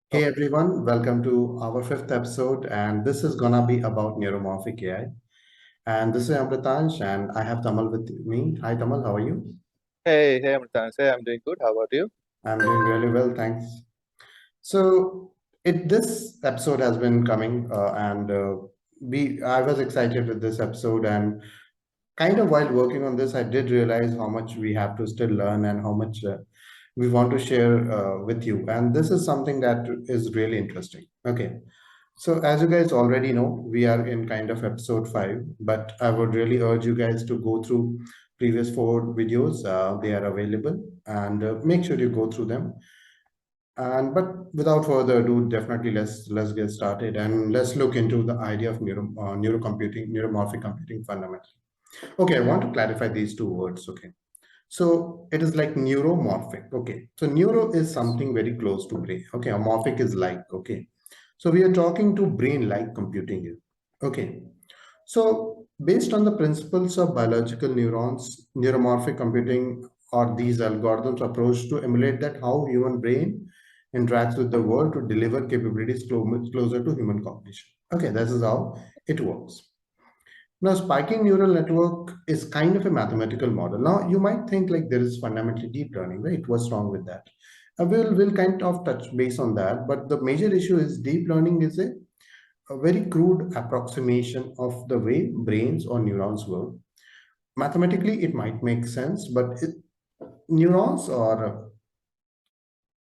Hey Okay. everyone, welcome to our fifth episode, and this is gonna be about neuromorphic AI. And this is Amritansh, and I have Tamal with me. Hi Tamal, how are you? Hey, Amritan. Hey, I'm doing good. How about you? I'm doing really well, thanks. So, this episode has been coming, and we I was excited with this episode, and kind of while working on this, I did realize how much we have to still learn and how much we want to share with you. And this is something that is really interesting. Okay. So as you guys already know, we are in kind of episode 5, but I would really urge you guys to go through previous 4 videos. They are available, and make sure you go through them. And but without further ado, definitely let's get started and let's look into the idea of neurocomputing, neuromorphic computing fundamentally. Okay, I want to clarify these two words. Okay, so it is like neuromorphic. Okay, so neuro is something very close to brain. Okay, a morphic is like. Okay, so we are talking to brain-like computing here. Okay, so based on the principles of biological neurons, neuromorphic computing or these algorithms approach to emulate that how human brain interacts with the world to deliver capabilities closer to human cognition. Okay, this is how it works. Now, spiking neural network is kind of a mathematical model. Now, you might think like there is fundamentally deep learning, right? What's wrong with that? We'll kind of touch base on that, but the major issue is deep learning is a very crude approximation of the way brains or neurons work. Mathematically, it might make sense, but neurons or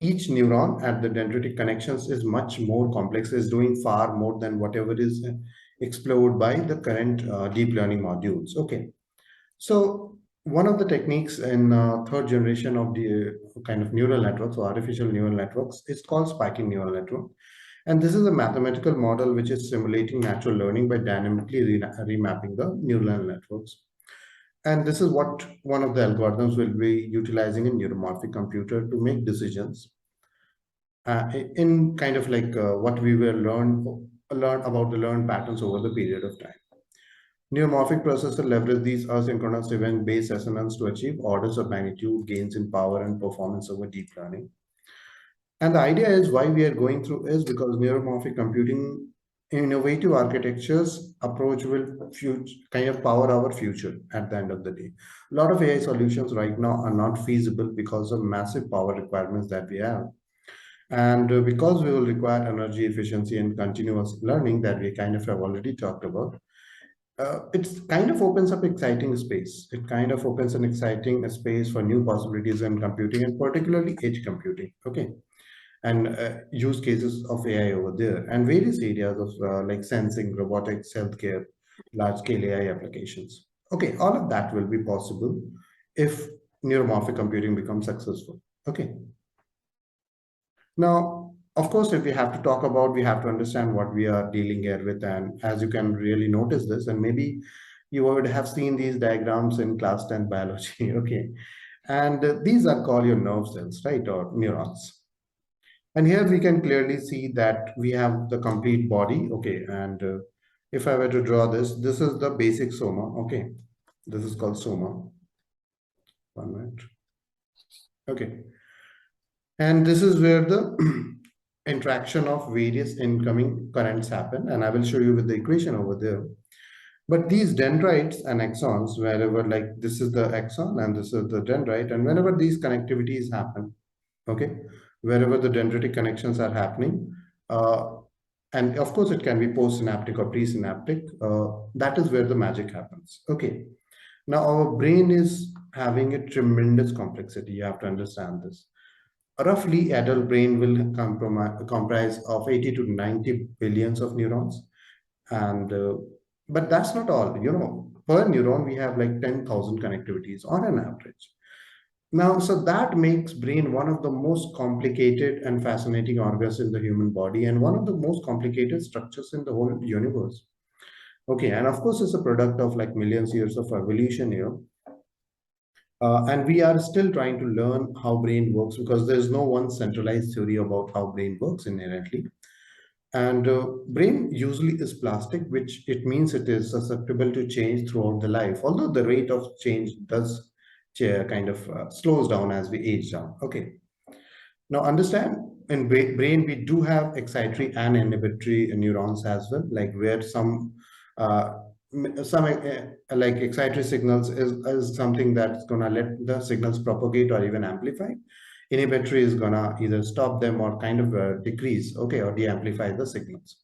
each neuron at the dendritic connections is much more complex, is doing far more than whatever is explored by the current deep learning modules. Okay. So one of the techniques in third generation of the kind of neural networks or artificial neural networks is called spiking neural network. And this is a mathematical model which is simulating natural learning by dynamically remapping the neural networks. And this is what one of the algorithms will be utilizing in neuromorphic computer to make decisions in kind of like what we will learn about the learned patterns over the period of time. Neuromorphic processors leverage these asynchronous event-based SNNs to achieve orders of magnitude gains in power and performance over deep learning. And the idea is why we are going through is because neuromorphic computing innovative architectures approach will kind of power our future at the end of the day. A lot of AI solutions right now are not feasible because of massive power requirements that we have. And because we will require energy efficiency and continuous learning that we kind of have already talked about, it kind of opens up exciting space. It kind of opens an exciting space for new possibilities in computing and particularly edge computing. Okay. And use cases of AI over there and various areas of like sensing, robotics, healthcare, large scale AI applications. Okay. All of that will be possible if neuromorphic computing becomes successful. Okay. Now, of course, if we have to talk about, we have to understand what we are dealing here with. And as you can really notice this, and maybe you would have seen these diagrams in class 10 biology, okay? And these are called your nerve cells, right, or neurons. And here we can clearly see that we have the complete body, okay? And if I were to draw this, this is the basic soma, okay? This is called soma. 1 minute. Okay. And this is where the interaction of various incoming currents happen. And I will show you with the equation over there. But these dendrites and axons, wherever like this is the axon and this is the dendrite, and whenever these connectivities happen, okay, wherever the dendritic connections are happening, uh, and of course it can be postsynaptic or presynaptic, that is where the magic happens. Okay. Now our brain is having a tremendous complexity. You have to understand this. Roughly, adult brain will comprise of 80 to 90 billions of neurons. And but that's not all. Per neuron, we have like 10,000 connectivities on an average. Now, so that makes brain one of the most complicated and fascinating organs in the human body and one of the most complicated structures in the whole universe. Okay, and of course, it's a product of like millions years of evolution here. And we are still trying to learn how brain works because there's no one centralized theory about how brain works inherently. And brain usually is plastic, which it means it is susceptible to change throughout the life, although the rate of change does kind of slows down as we age down. Okay. Now understand, in brain we do have excitatory and inhibitory neurons as well, like where uh, some like excitatory signals is something that's gonna let the signals propagate or even amplify. Inhibitory is gonna either stop them or kind of decrease, okay, or de-amplify the signals.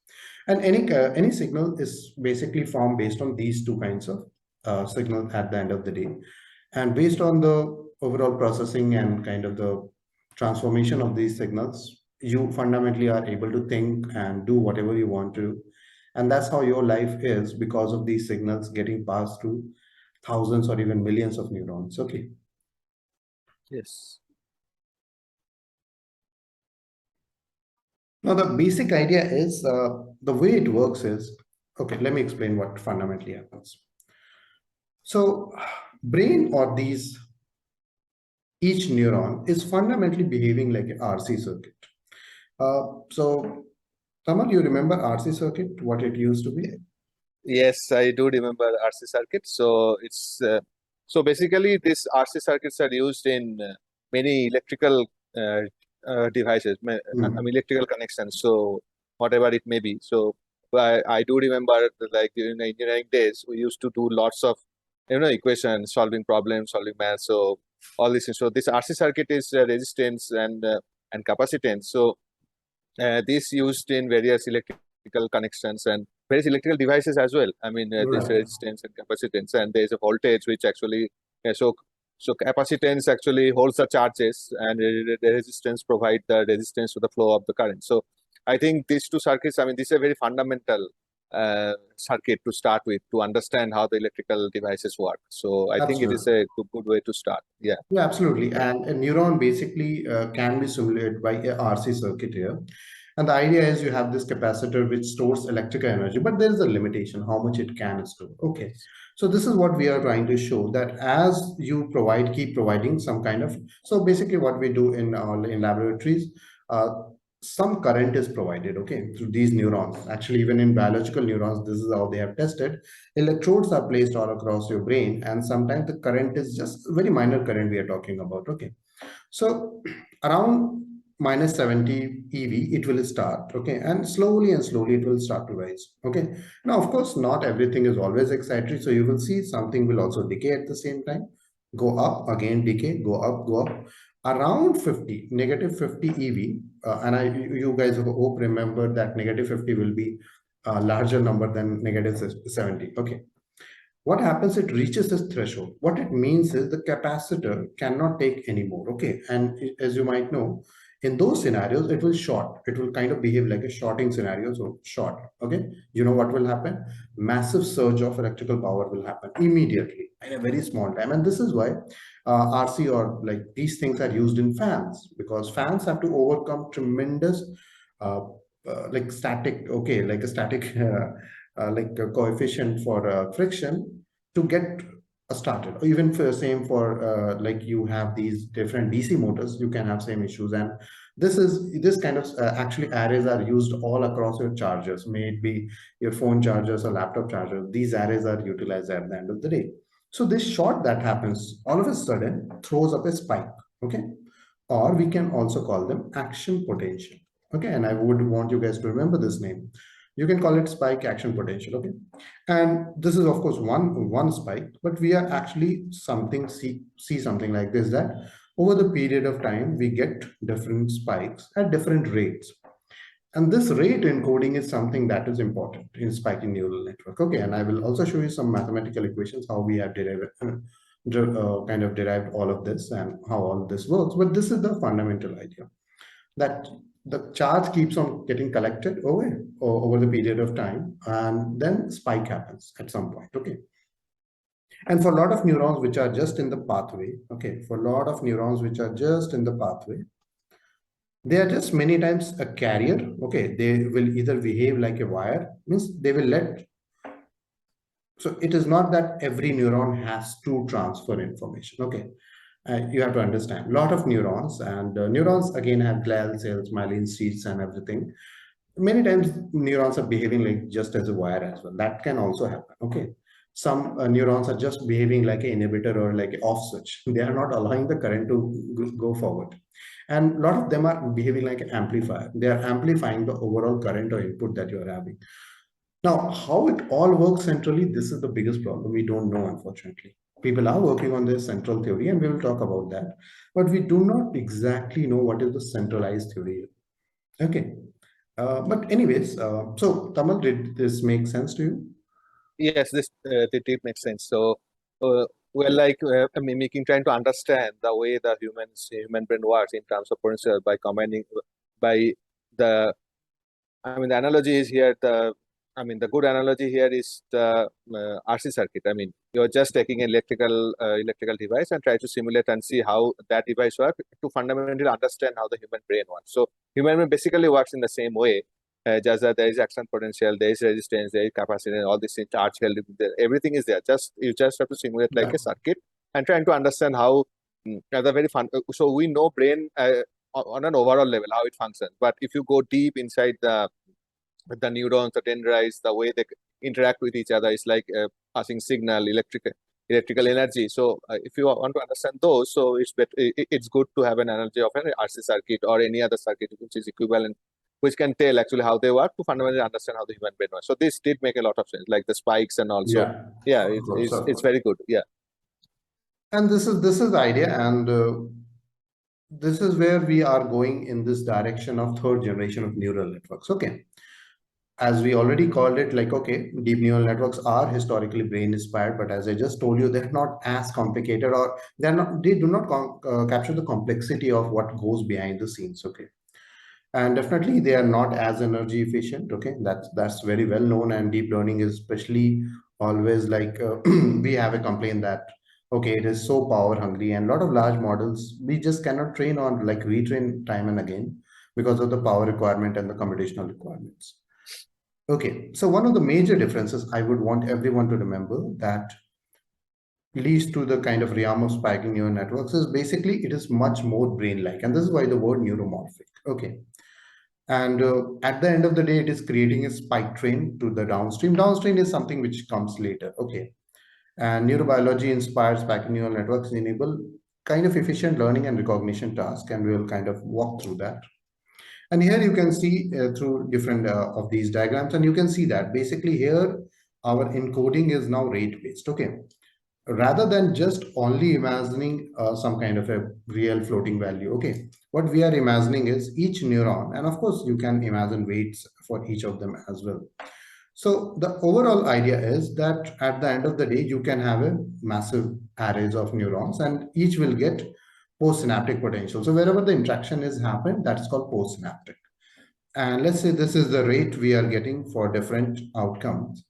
And any signal is basically formed based on these two kinds of signal at the end of the day. And based on the overall processing and kind of the transformation of these signals, you fundamentally are able to think and do whatever you want to. And that's how your life is, because of these signals getting passed through thousands or even millions of neurons. Okay. Yes. Now, the basic idea is the way it works is, okay, let me explain what fundamentally happens. So, brain or these, each neuron is fundamentally behaving like an RC circuit. So, Tamal, you remember RC circuit, what it used to be? Yes, I do remember RC circuits. So it's so basically these RC circuits are used in many electrical uh, devices, I mean electrical connections. So whatever it may be. So I do remember that, like during the engineering days, we used to do lots of equations, solving problems, solving math. So all these things. So this RC circuit is resistance and capacitance. So this used in various electrical connections and various electrical devices as well. I mean, this Right. resistance and capacitance, and there is a voltage which actually so capacitance actually holds the charges, and the resistance provide the resistance to the flow of the current. So I think these two circuits, I mean, this is a very fundamental circuit to start with to understand how the electrical devices work. So I think it is Absolutely. a good way to start. Yeah. Yeah, absolutely. And a neuron basically can be simulated by a RC circuit here. And the idea is you have this capacitor which stores electrical energy, but there is a limitation how much it can store. Okay. Yes. So this is what we are trying to show, that as you keep providing some kind of, so basically what we do in laboratories, uh, some current is provided, okay, through these neurons. Actually, even in biological neurons, this is how they have tested. Electrodes are placed all across your brain, and sometimes the current is just very minor current we are talking about, okay. So around minus 70 EV, it will start, okay, and slowly it will start to rise, okay. Now, of course, not everything is always excitatory, so you will see something will also decay at the same time, go up, again decay, go up, go up. Around 50, negative 50 EV, and you guys hope remember that negative 50 will be a larger number than negative 70, okay. What happens, it reaches this threshold. What it means is the capacitor cannot take anymore, okay. And as you might know, in those scenarios it will short, it will kind of behave like a shorting scenario. So short, okay, you know what will happen, massive surge of electrical power will happen immediately in a very small time. And this is why RC or like these things are used in fans, because fans have to overcome tremendous uh, like static, okay, like a static like a coefficient for friction to get started. Or even for same for like you have these different DC motors, you can have same issues. And this kind of actually arrays are used all across your chargers, may it be your phone chargers or laptop chargers. These arrays are utilized at the end of the day. So this short that happens all of a sudden throws up a spike, okay, or we can also call them action potential, okay. And I would want you guys to remember this name. You can call it spike action potential, okay. And this is of course one spike, but we are actually see something like this, that over the period of time we get different spikes at different rates. And this rate encoding is something that is important in spiking neural network, okay. And I will also show you some mathematical equations how we have kind of derived all of this and how all of this works. But this is the fundamental idea, that the charge keeps on getting collected over the period of time, and then spike happens at some point, okay. And for a lot of neurons which are just in the pathway, okay, for a lot of neurons which are just in the pathway, they are just many times a carrier, okay. They will either behave like a wire, means they will let, so it is not that every neuron has to transfer information, okay. You have to understand a lot of neurons, and neurons again have glial cells, myelin sheaths and everything. Many times neurons are behaving like just as a wire as well. That can also happen, okay. some neurons are just behaving like an inhibitor or like an off switch. They are not allowing the current to go forward. And a lot of them are behaving like an amplifier. They are amplifying the overall current or input that you are having. Now, how it all works centrally, this is the biggest problem. We don't know, unfortunately. People are working on this central theory, and we will talk about that. But we do not exactly know what is the centralized theory. Okay. But anyways, so Tamal, did this make sense to you? Yes, this it makes sense. So, we're like mimicking, trying to understand the way the human brain works in terms of potential by combining by the. I mean, the analogy is here. The good analogy here is the RC circuit. I mean, you're just taking an electrical device and try to simulate and see how that device works to fundamentally understand how the human brain works. So, human brain basically works in the same way. Just that there is action potential, there is resistance, there is capacity, all this charge held, everything is there. You just have to simulate like a circuit and trying to understand how. That's a very fun. So we know brain on an overall level how it functions, but if you go deep inside the neurons, the dendrites, the way they interact with each other is like passing signal, electrical energy. So if you want to understand those, so it's good to have an analogy of an RC circuit or any other circuit which is equivalent, which can tell actually how they work to fundamentally understand how the human brain works. So this did make a lot of sense, like the spikes and also. Yeah, it's very good. Yeah. And this is the idea, and this is where we are going in this direction of third generation of neural networks. Okay. As we already called it, like, okay, deep neural networks are historically brain inspired, but as I just told you, they're not as complicated, or they do not capture the complexity of what goes behind the scenes. Okay. And definitely they are not as energy efficient. Okay, that's very well known, and deep learning is especially always like we have a complaint that okay, it is so power hungry, and a lot of large models we just cannot train on, like retrain time and again, because of the power requirement and the computational requirements. Okay, so one of the major differences I would want everyone to remember that leads to the kind of realm of spiking neural networks is basically it is much more brain-like, and this is why the word neuromorphic. Okay. And at the end of the day, it is creating a spike train to the downstream. Downstream is something which comes later. Okay. And neurobiology inspired spiking neural networks enable kind of efficient learning and recognition tasks, and we will kind of walk through that. And here you can see through different of these diagrams, and you can see that basically here our encoding is now rate based. Okay. Rather than just only imagining some kind of a real floating value. Okay. What we are imagining is each neuron, and of course you can imagine weights for each of them as well. So the overall idea is that at the end of the day, you can have a massive arrays of neurons, and each will get postsynaptic potential. So wherever the interaction is happened, that's called postsynaptic. And let's say this is the rate we are getting for different outcomes.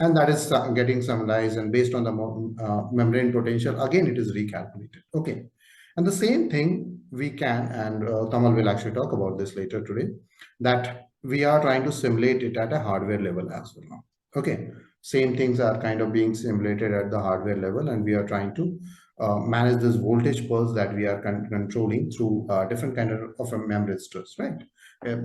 And that is getting summarized, and based on the membrane potential, again, it is recalculated. Okay. And the same thing we can, and Tamal will actually talk about this later today, that we are trying to simulate it at a hardware level as well now. Okay. Same things are kind of being simulated at the hardware level, and we are trying to manage this voltage pulse that we are controlling through different kind of memristors, right?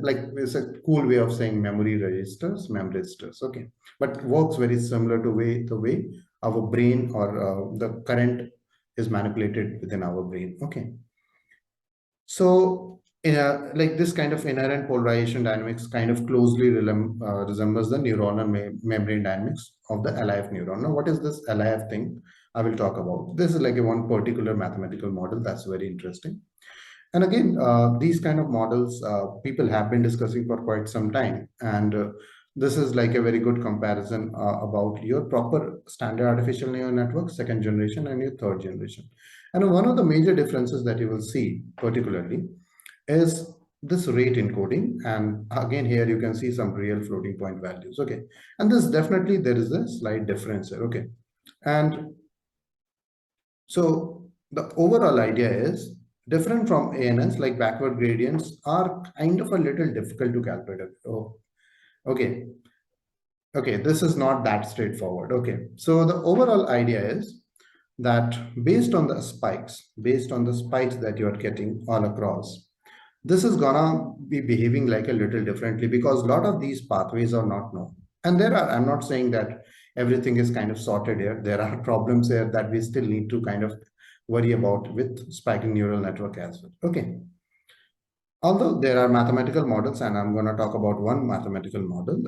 Like it's a cool way of saying memory registers, memristors. Okay, but works very similar to the way our brain or the current is manipulated within our brain. Okay, so like this kind of inherent polarization dynamics kind of closely resembles the neuronal membrane dynamics of the LIF neuron. Now, what is this LIF thing? I will talk about. This is like a one particular mathematical model that's very interesting. And again, these kind of models people have been discussing for quite some time. And this is like a very good comparison about your proper standard artificial neural network, second generation and your third generation. And one of the major differences that you will see particularly is this rate encoding. And again, here you can see some real floating point values. Okay. And this definitely, there is a slight difference here. Okay. And so the overall idea is different from ANNs, like backward gradients are kind of a little difficult to calculate. Oh, okay. Okay, this is not that straightforward. Okay, so the overall idea is that based on the spikes that you are getting all across, this is gonna be behaving like a little differently because a lot of these pathways are not known. And I'm not saying that everything is kind of sorted here. There are problems here that we still need to kind of worry about with spiking neural network as well. Okay. Although there are mathematical models, and I'm going to talk about one mathematical model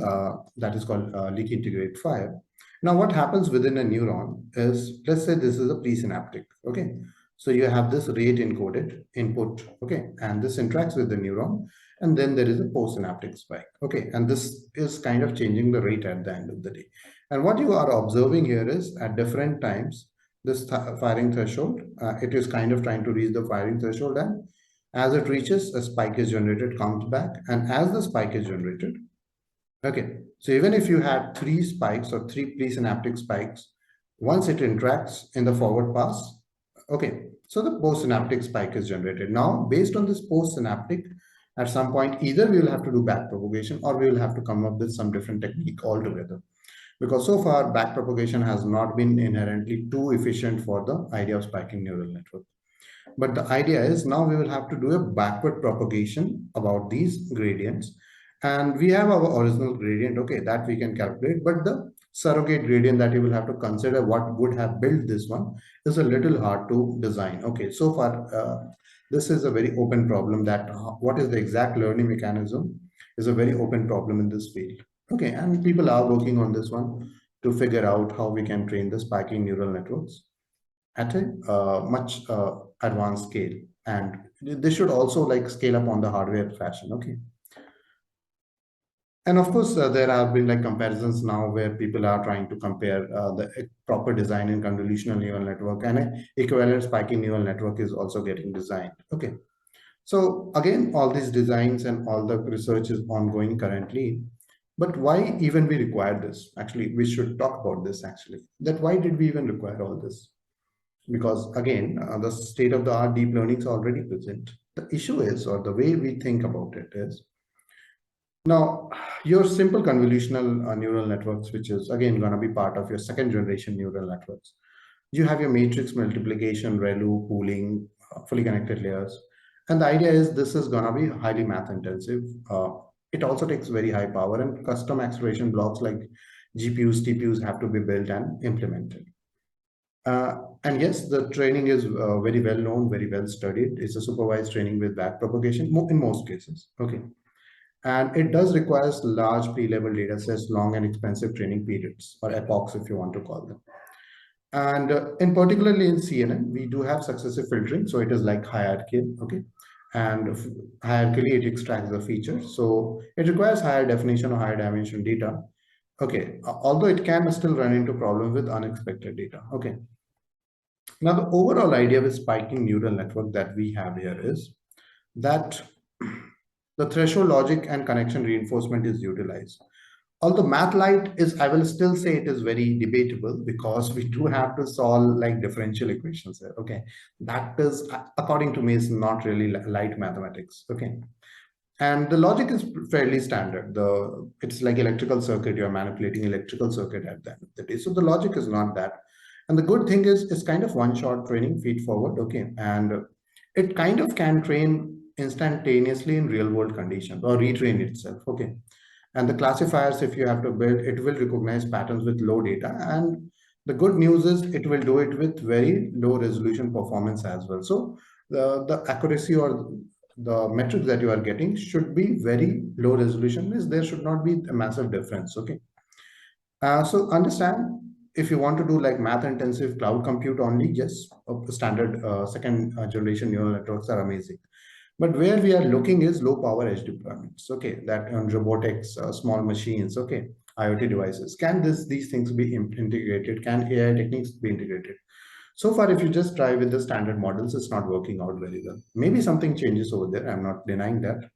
that is called leak integrate fire. Now, what happens within a neuron is, let's say this is a presynaptic, okay? So you have this rate encoded input, okay? And this interacts with the neuron, and then there is a postsynaptic spike, okay? And this is kind of changing the rate at the end of the day. And what you are observing here is at different times, this firing threshold, it is kind of trying to reach the firing threshold, and as it reaches, a spike is generated, comes back, and as the spike is generated, okay, so even if you had 3 spikes or 3 presynaptic spikes, once it interacts in the forward pass, okay, so the postsynaptic spike is generated. Now, based on this postsynaptic, at some point, either we will have to do backpropagation or we will have to come up with some different technique altogether. Because so far, backpropagation has not been inherently too efficient for the idea of spiking neural network. But the idea is now we will have to do a backward propagation about these gradients. And we have our original gradient, okay, that we can calculate. But the surrogate gradient that you will have to consider what would have built this one is a little hard to design. Okay, so far, this is a very open problem that what is the exact learning mechanism is a very open problem in this field. Okay, and people are working on this one to figure out how we can train the spiking neural networks at a much advanced scale, and they should also like scale up on the hardware fashion. Okay, and of course there have been like comparisons now where people are trying to compare the proper design in convolutional neural network, and an equivalent spiking neural network is also getting designed. Okay, so again, all these designs and all the research is ongoing currently. But why even we require this? Actually, we should talk about this actually, that why did we even require all this? Because again, the state of the art deep learning is already present. The issue is, or the way we think about it is, now your simple convolutional neural networks, which is again going to be part of your second generation neural networks, you have your matrix multiplication, ReLU, pooling, fully connected layers. And the idea is this is going to be highly math intensive. It also takes very high power, and custom acceleration blocks like GPUs, TPUs have to be built and implemented. And yes, the training is very well known, very well studied. It's a supervised training with backpropagation in most cases. Okay. And it does require large pre-level data sets, long and expensive training periods, or epochs if you want to call them. And in particularly in CNN, we do have successive filtering. So it is like hierarchical, okay? And hierarchically, it extracts the features. So it requires higher definition or higher dimension data. Okay, although it can still run into problems with unexpected data. Okay. Now, the overall idea with spiking neural network that we have here is that the threshold logic and connection reinforcement is utilized. Although math light is, I will still say it is very debatable because we do have to solve like differential equations here. Okay, that is, according to me, is not really light mathematics. Okay, and the logic is fairly standard. It's like electrical circuit. You're manipulating electrical circuit at the end of the day. So the logic is not that. And the good thing is it's kind of one-shot training, feed forward. Okay, and it kind of can train instantaneously in real-world conditions or retrain itself. Okay, and the classifiers, if you have to build, it will recognize patterns with low data. And the good news is it will do it with very low resolution performance as well. So the accuracy or the metrics that you are getting should be very low resolution. Is there should not be a massive difference. Okay. So understand, if you want to do like math intensive cloud compute only, yes, standard second generation neural networks are amazing. But where we are looking is low power edge deployments. Okay, that on robotics, small machines. Okay, IoT devices. Can these things be integrated? Can AI techniques be integrated? So far, if you just try with the standard models, it's not working out very well. Maybe something changes over there. I'm not denying that.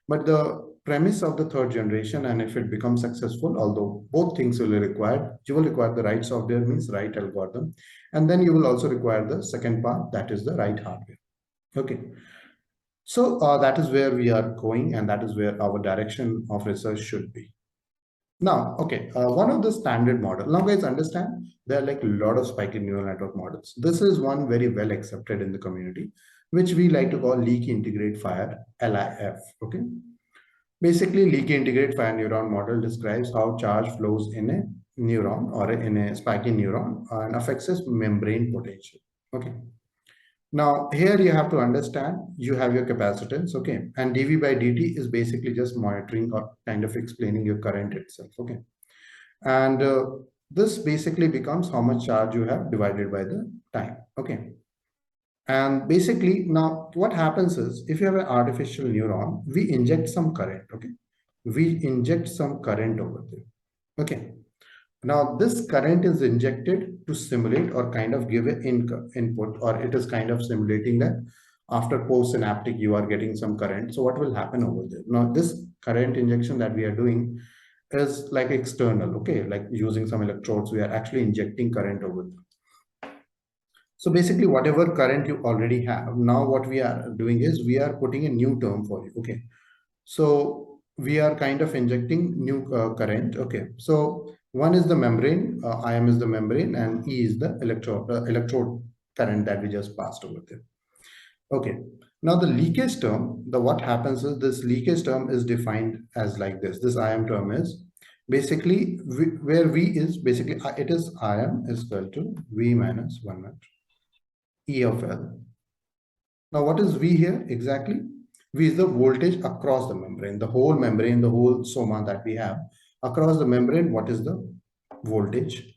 But the premise of the third generation, and if it becomes successful, although both things will be required, you will require the right software, means right algorithm, and then you will also require the second part, that is the right hardware. Okay. So that is where we are going, and that is where our direction of research should be. Now, okay, one of the standard model. Now, guys, understand there are like a lot of spiking neural network models. This is one very well accepted in the community, which we like to call leaky integrate fire, LIF. Okay, basically, leaky integrate fire neuron model describes how charge flows in a neuron or in a spiky neuron and affects its membrane potential. Okay. Now here you have to understand you have your capacitance, okay, and dV by dt is basically just monitoring or kind of explaining your current itself, okay, and this basically becomes how much charge you have divided by the time, okay. And basically now what happens is if you have an artificial neuron, we inject some current, okay, we inject some current over there, okay. Now this current is injected to simulate or kind of give an input, or it is kind of simulating that after postsynaptic you are getting some current. So what will happen over there? Now this current injection that we are doing is like external, okay, like using some electrodes, we are actually injecting current over there. So basically whatever current you already have, now what we are doing is we are putting a new term for you, okay. So we are kind of injecting new current, okay. So one is the membrane, IM is the membrane, and E is the electrode current that we just passed over there. Okay. Now the leakage term, the what happens is this leakage term is defined as like this. This IM term is basically where V is basically it is IM is equal to V minus 1 minus E of L. Now what is V here exactly? V is the voltage across the membrane, the whole soma that we have across the membrane. What is the voltage?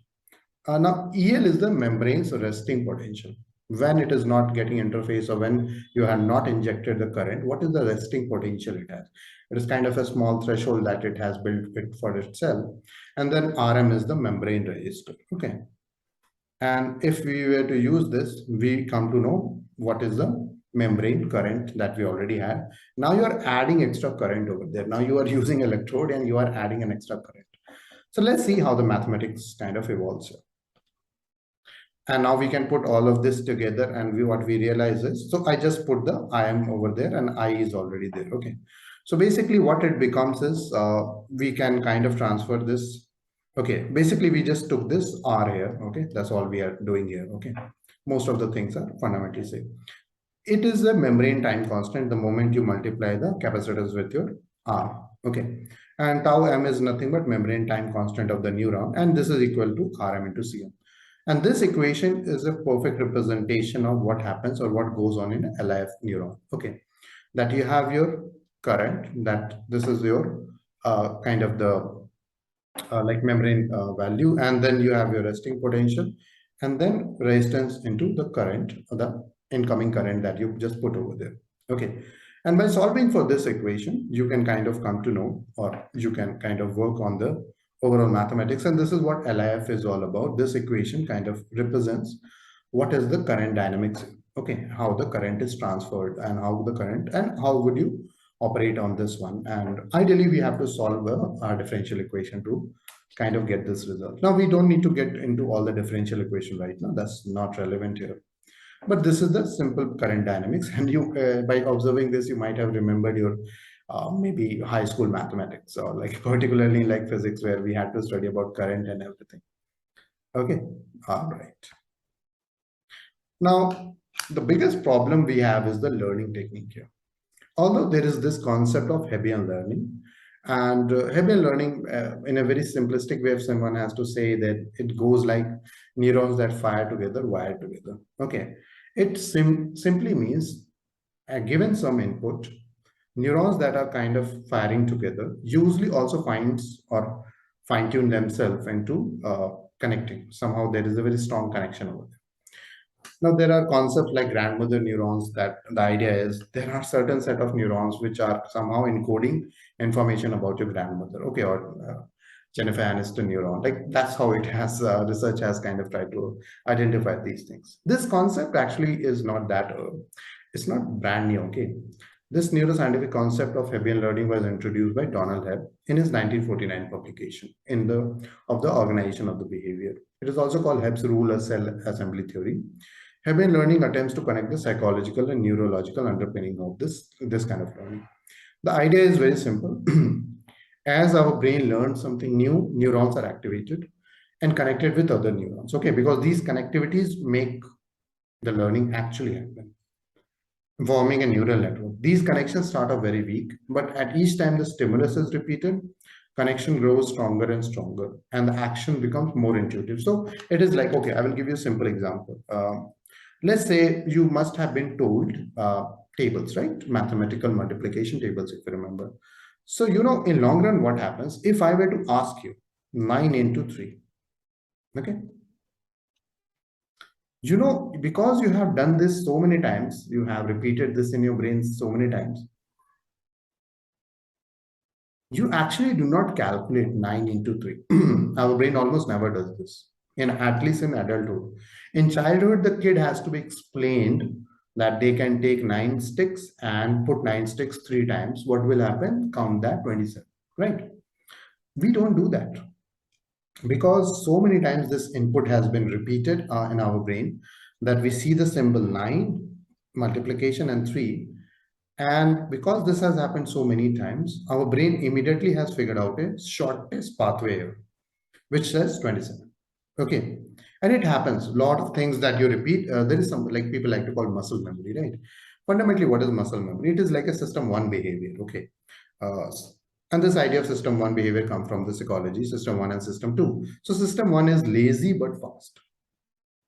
Now EL is the membrane's resting potential. When it is not getting interface or when you have not injected the current, what is the resting potential it has? It is kind of a small threshold that it has built it for itself. And then RM is the membrane resistor. Okay. And if we were to use this, we come to know what is the membrane current that we already had. Now you are adding extra current over there. Now you are using electrode and you are adding an extra current. So let's see how the mathematics kind of evolves here. And now we can put all of this together and what we realize is, so I just put the IM over there and I is already there. Okay. So basically what it becomes is we can kind of transfer this. Okay. Basically we just took this R here. Okay. That's all we are doing here. Okay. Most of the things are fundamentally same. It is a membrane time constant the moment you multiply the capacitors with your R. Okay. And tau M is nothing but membrane time constant of the neuron. And this is equal to Rm into Cm. And this equation is a perfect representation of what happens or what goes on in a LIF neuron. Okay. That you have your current, that this is your kind of the like membrane value, and then you have your resting potential, and then resistance into the current, or the incoming current that you just put over there. Okay. And by solving for this equation, you can kind of come to know, or you can kind of work on the overall mathematics. And this is what LIF is all about. This equation kind of represents what is the current dynamics. Okay. How the current is transferred and how the current and how would you operate on this one. And ideally we have to solve a differential equation to kind of get this result. Now we don't need to get into all the differential equation right now. That's not relevant here. But this is the simple current dynamics. And you, by observing this, you might have remembered your maybe high school mathematics, or like particularly like physics, where we had to study about current and everything. Okay. All right. Now, the biggest problem we have is the learning technique here. Although there is this concept of Hebbian learning, and Hebbian learning, in a very simplistic way, if someone has to say that it goes like neurons that fire together, wire together. Okay. It simply means, given some input, neurons that are kind of firing together usually also finds or fine tune themselves into connecting. Somehow there is a very strong connection over there. Now there are concepts like grandmother neurons, that the idea is there are certain set of neurons which are somehow encoding information about your grandmother. Okay. Or Jennifer Aniston neuron. Like that's how it has, research has kind of tried to identify these things. This concept actually is not that, it's not brand new. Okay. This neuroscientific concept of Hebbian learning was introduced by Donald Hebb in his 1949 publication in of the organization of the behavior. It is also called Hebb's rule of cell assembly theory. Hebbian learning attempts to connect the psychological and neurological underpinning of this kind of learning. The idea is very simple. As our brain learns something new, neurons are activated and connected with other neurons. Okay, because these connectivities make the learning actually happen, forming a neural network. These connections start off very weak, but at each time the stimulus is repeated, connection grows stronger and stronger, and the action becomes more intuitive. So it is like, okay, I will give you a simple example. Let's say you must have been told tables, right? Mathematical multiplication tables, if you remember. So, in long run, what happens if I were to ask you 9 into 3? Okay. Because you have done this so many times, you have repeated this in your brain so many times, you actually do not calculate 9 into 3. Our brain almost never does this, at least in adulthood. In childhood, the kid has to be explained that they can take 9 sticks and put 9 sticks 3 times. What will happen? Count that 27, right? We don't do that because so many times this input has been repeated in our brain that we see the symbol 9, multiplication, and 3. And because this has happened so many times, our brain immediately has figured out a shortest pathway here, which says 27. Okay. And it happens. A lot of things that you repeat, there is some, like people like to call muscle memory, right? Fundamentally, what is muscle memory? It is like a system one behavior. Okay. Uh, and this idea of system one behavior comes from the psychology, system one and system two. So system one is lazy but fast.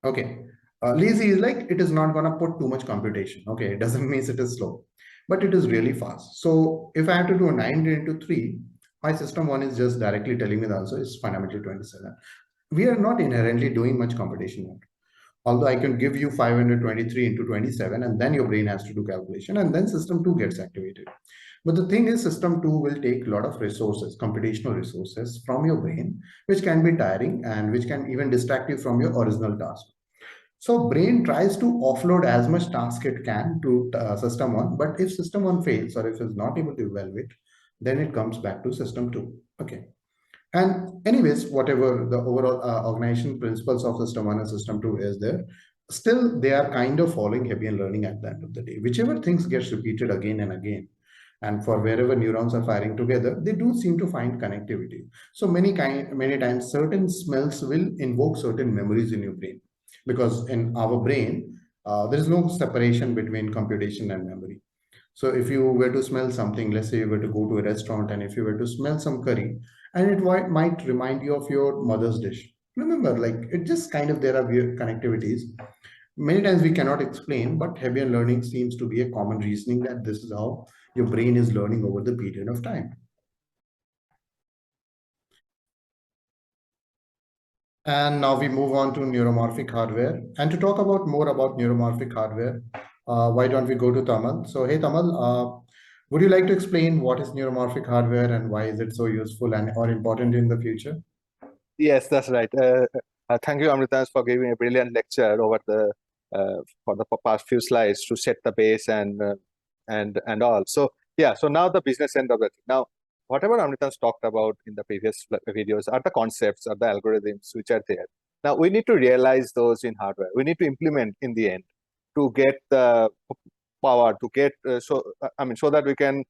Okay. Lazy is like it is not going to put too much computation. Okay. It doesn't mean it is slow, but it is really fast. So if I have to do a 9 into 3, my system one is just directly telling me the answer is fundamentally 27. We are not inherently doing much computation yet. Although I can give you 523 into 27, and then your brain has to do calculation, and then system 2 gets activated. But the thing is, system 2 will take a lot of resources, computational resources from your brain, which can be tiring and which can even distract you from your original task. So brain tries to offload as much task it can to system 1, but if system 1 fails or if it's not able to evaluate, then it comes back to system 2. Okay. And anyways, whatever the overall organization principles of system 1 and system 2 is there, still they are kind of following Hebbian learning at the end of the day. Whichever things gets repeated again and again, and for wherever neurons are firing together, they do seem to find connectivity. So many times certain smells will invoke certain memories in your brain, because in our brain there is no separation between computation and memory. So if you were to smell something, let's say you were to go to a restaurant and if you were to smell some curry, and it might remind you of your mother's dish. Remember, like it just kind of, there are weird connectivities. Many times we cannot explain, but Hebbian learning seems to be a common reasoning that this is how your brain is learning over the period of time. And now we move on to neuromorphic hardware. And to talk about more about neuromorphic hardware, why don't we go to Tamal? So, hey Tamal, would you like to explain what is neuromorphic hardware and why is it so useful and or important in the future? Yes, that's right. Thank you, Amritans, for giving a brilliant lecture over the for the past few slides to set the base and all. So yeah, so now the business end of the thing. Now, whatever Amritans talked about in the previous videos are the concepts, are the algorithms which are there. Now we need to realize those in hardware. We need to implement in the end to get the power to get so that we can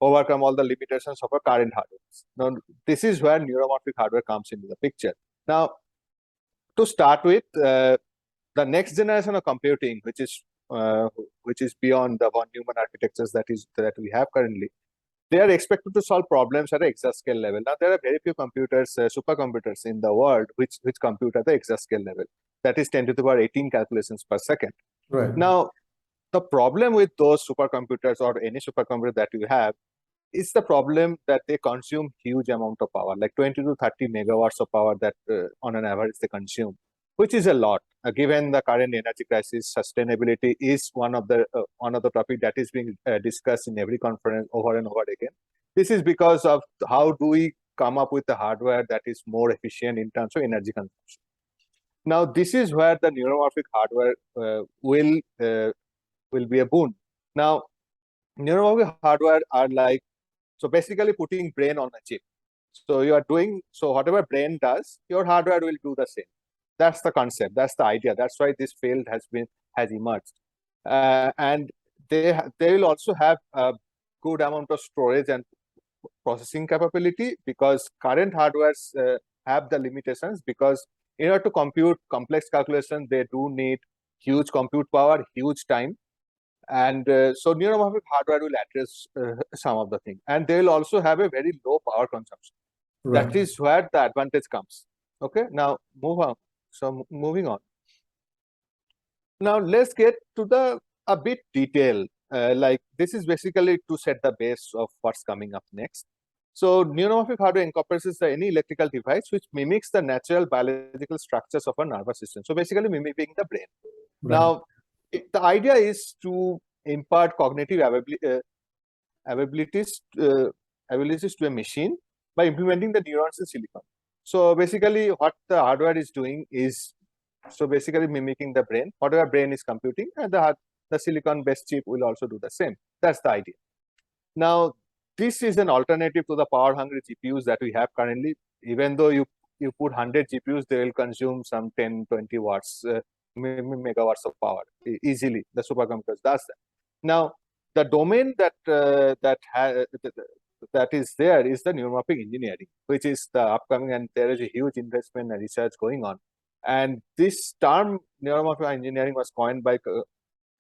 overcome all the limitations of our current hardware. Now, this is where neuromorphic hardware comes into the picture. Now, to start with, the next generation of computing, which is beyond the von Neumann architectures that we have currently, they are expected to solve problems at an exascale level. Now, there are very few computers, supercomputers in the world which compute at the exascale level. That is 10 to the power 18 calculations per second. Right. Now, the problem with those supercomputers or any supercomputer that you have is the problem that they consume huge amount of power, like 20 to 30 megawatts of power that on an average they consume, which is a lot. Given the current energy crisis, sustainability is one of the topic that is being discussed in every conference over and over again. This is because of how do we come up with the hardware that is more efficient in terms of energy consumption. Now, this is where the neuromorphic hardware will be a boon. Now, neuromorphic hardware are like, so basically putting brain on a chip. So you are doing, so whatever brain does, your hardware will do the same. That's the concept. That's the idea. That's why this field has emerged. And they will also have a good amount of storage and processing capability, because current hardwares have the limitations, because in order to compute complex calculations, they do need huge compute power, huge time. And so neuromorphic hardware will address some of the things, and they will also have a very low power consumption. Right. That is where the advantage comes. Okay, now move on. So moving on. Now let's get to the a bit detail. Like this is basically to set the base of what's coming up next. So neuromorphic hardware incorporates any electrical device which mimics the natural biological structures of our nervous system. So basically mimicking the brain. Right. Now, the idea is to impart cognitive abilities, abilities to a machine by implementing the neurons in silicon. So basically what the hardware is doing is, so basically mimicking the brain, whatever brain is computing, and the silicon based chip will also do the same. That's the idea. Now, this is an alternative to the power hungry GPUs that we have currently. Even though you put 100 GPUs, they will consume some 10-20 watts, megawatts of power easily. The supercomputers does that. Now, the domain that that is there is the neuromorphic engineering, which is the upcoming, and there is a huge investment and research going on. And this term neuromorphic engineering was coined by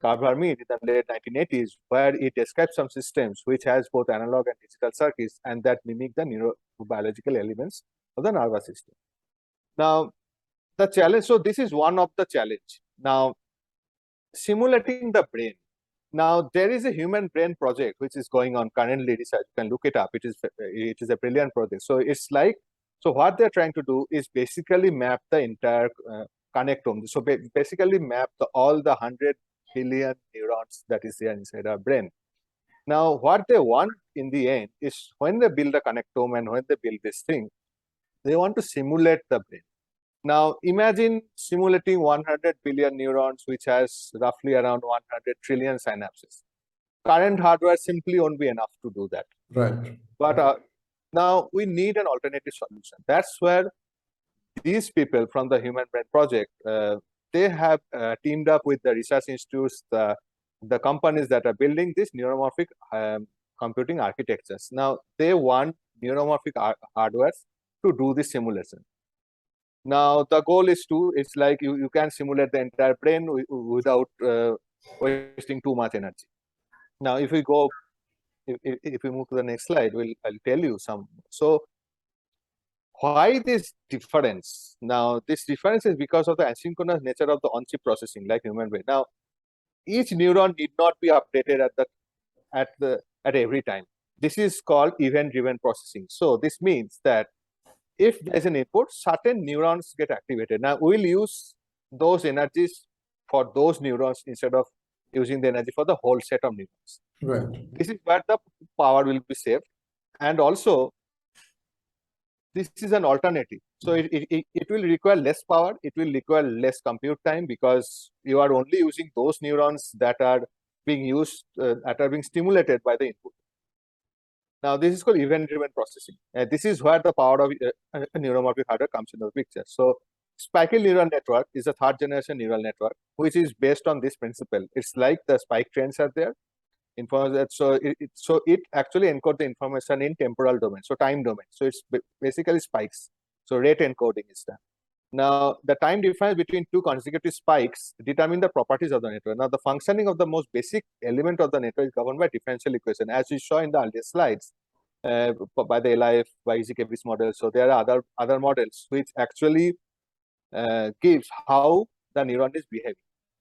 Carver-Mead in the late 1980s, where it describes some systems which has both analog and digital circuits and that mimic the neurobiological elements of the nervous system. Now, the challenge, so this is one of the challenge. Now, simulating the brain. Now, there is a human brain project which is going on currently research. You can look it up. It is a brilliant project. So it's like, so what they're trying to do is basically map the entire connectome. So basically map all the 100 billion neurons that is there inside our brain. Now, what they want in the end is when they build a connectome and when they build this thing, they want to simulate the brain. Now, imagine simulating 100 billion neurons, which has roughly around 100 trillion synapses. Current hardware simply won't be enough to do that. Right. But now we need an alternative solution. That's where these people from the Human Brain Project, they have teamed up with the research institutes, the companies that are building this neuromorphic computing architectures. Now, they want neuromorphic hardware to do this simulation. Now, the goal is it's like you can simulate the entire brain without wasting too much energy. Now, if we go, if we move to the next slide, I'll tell you some. So, why this difference? Now, this difference is because of the asynchronous nature of the on-chip processing, like human brain. Now, each neuron need not be updated at every time. This is called event-driven processing. So, this means that if there's an input, certain neurons get activated. Now, we'll use those energies for those neurons instead of using the energy for the whole set of neurons. Right. This is where the power will be saved. And also, this is an alternative. So it will require less power. It will require less compute time because you are only using those neurons that are being used, that are being stimulated by the input. Now, this is called event-driven processing. This is where the power of neuromorphic hardware comes into the picture. So, spikel neural network is a third-generation neural network, which is based on this principle. It's like the spike trains are there. So it actually encodes the information in temporal domain, so time domain. So it's basically spikes. So rate encoding is done. Now, the time difference between two consecutive spikes determine the properties of the network. Now, the functioning of the most basic element of the network is governed by differential equation, as we saw in the earlier slides, by the LIF, by EZK-BIS model. So there are other models which actually gives how the neuron is behaving.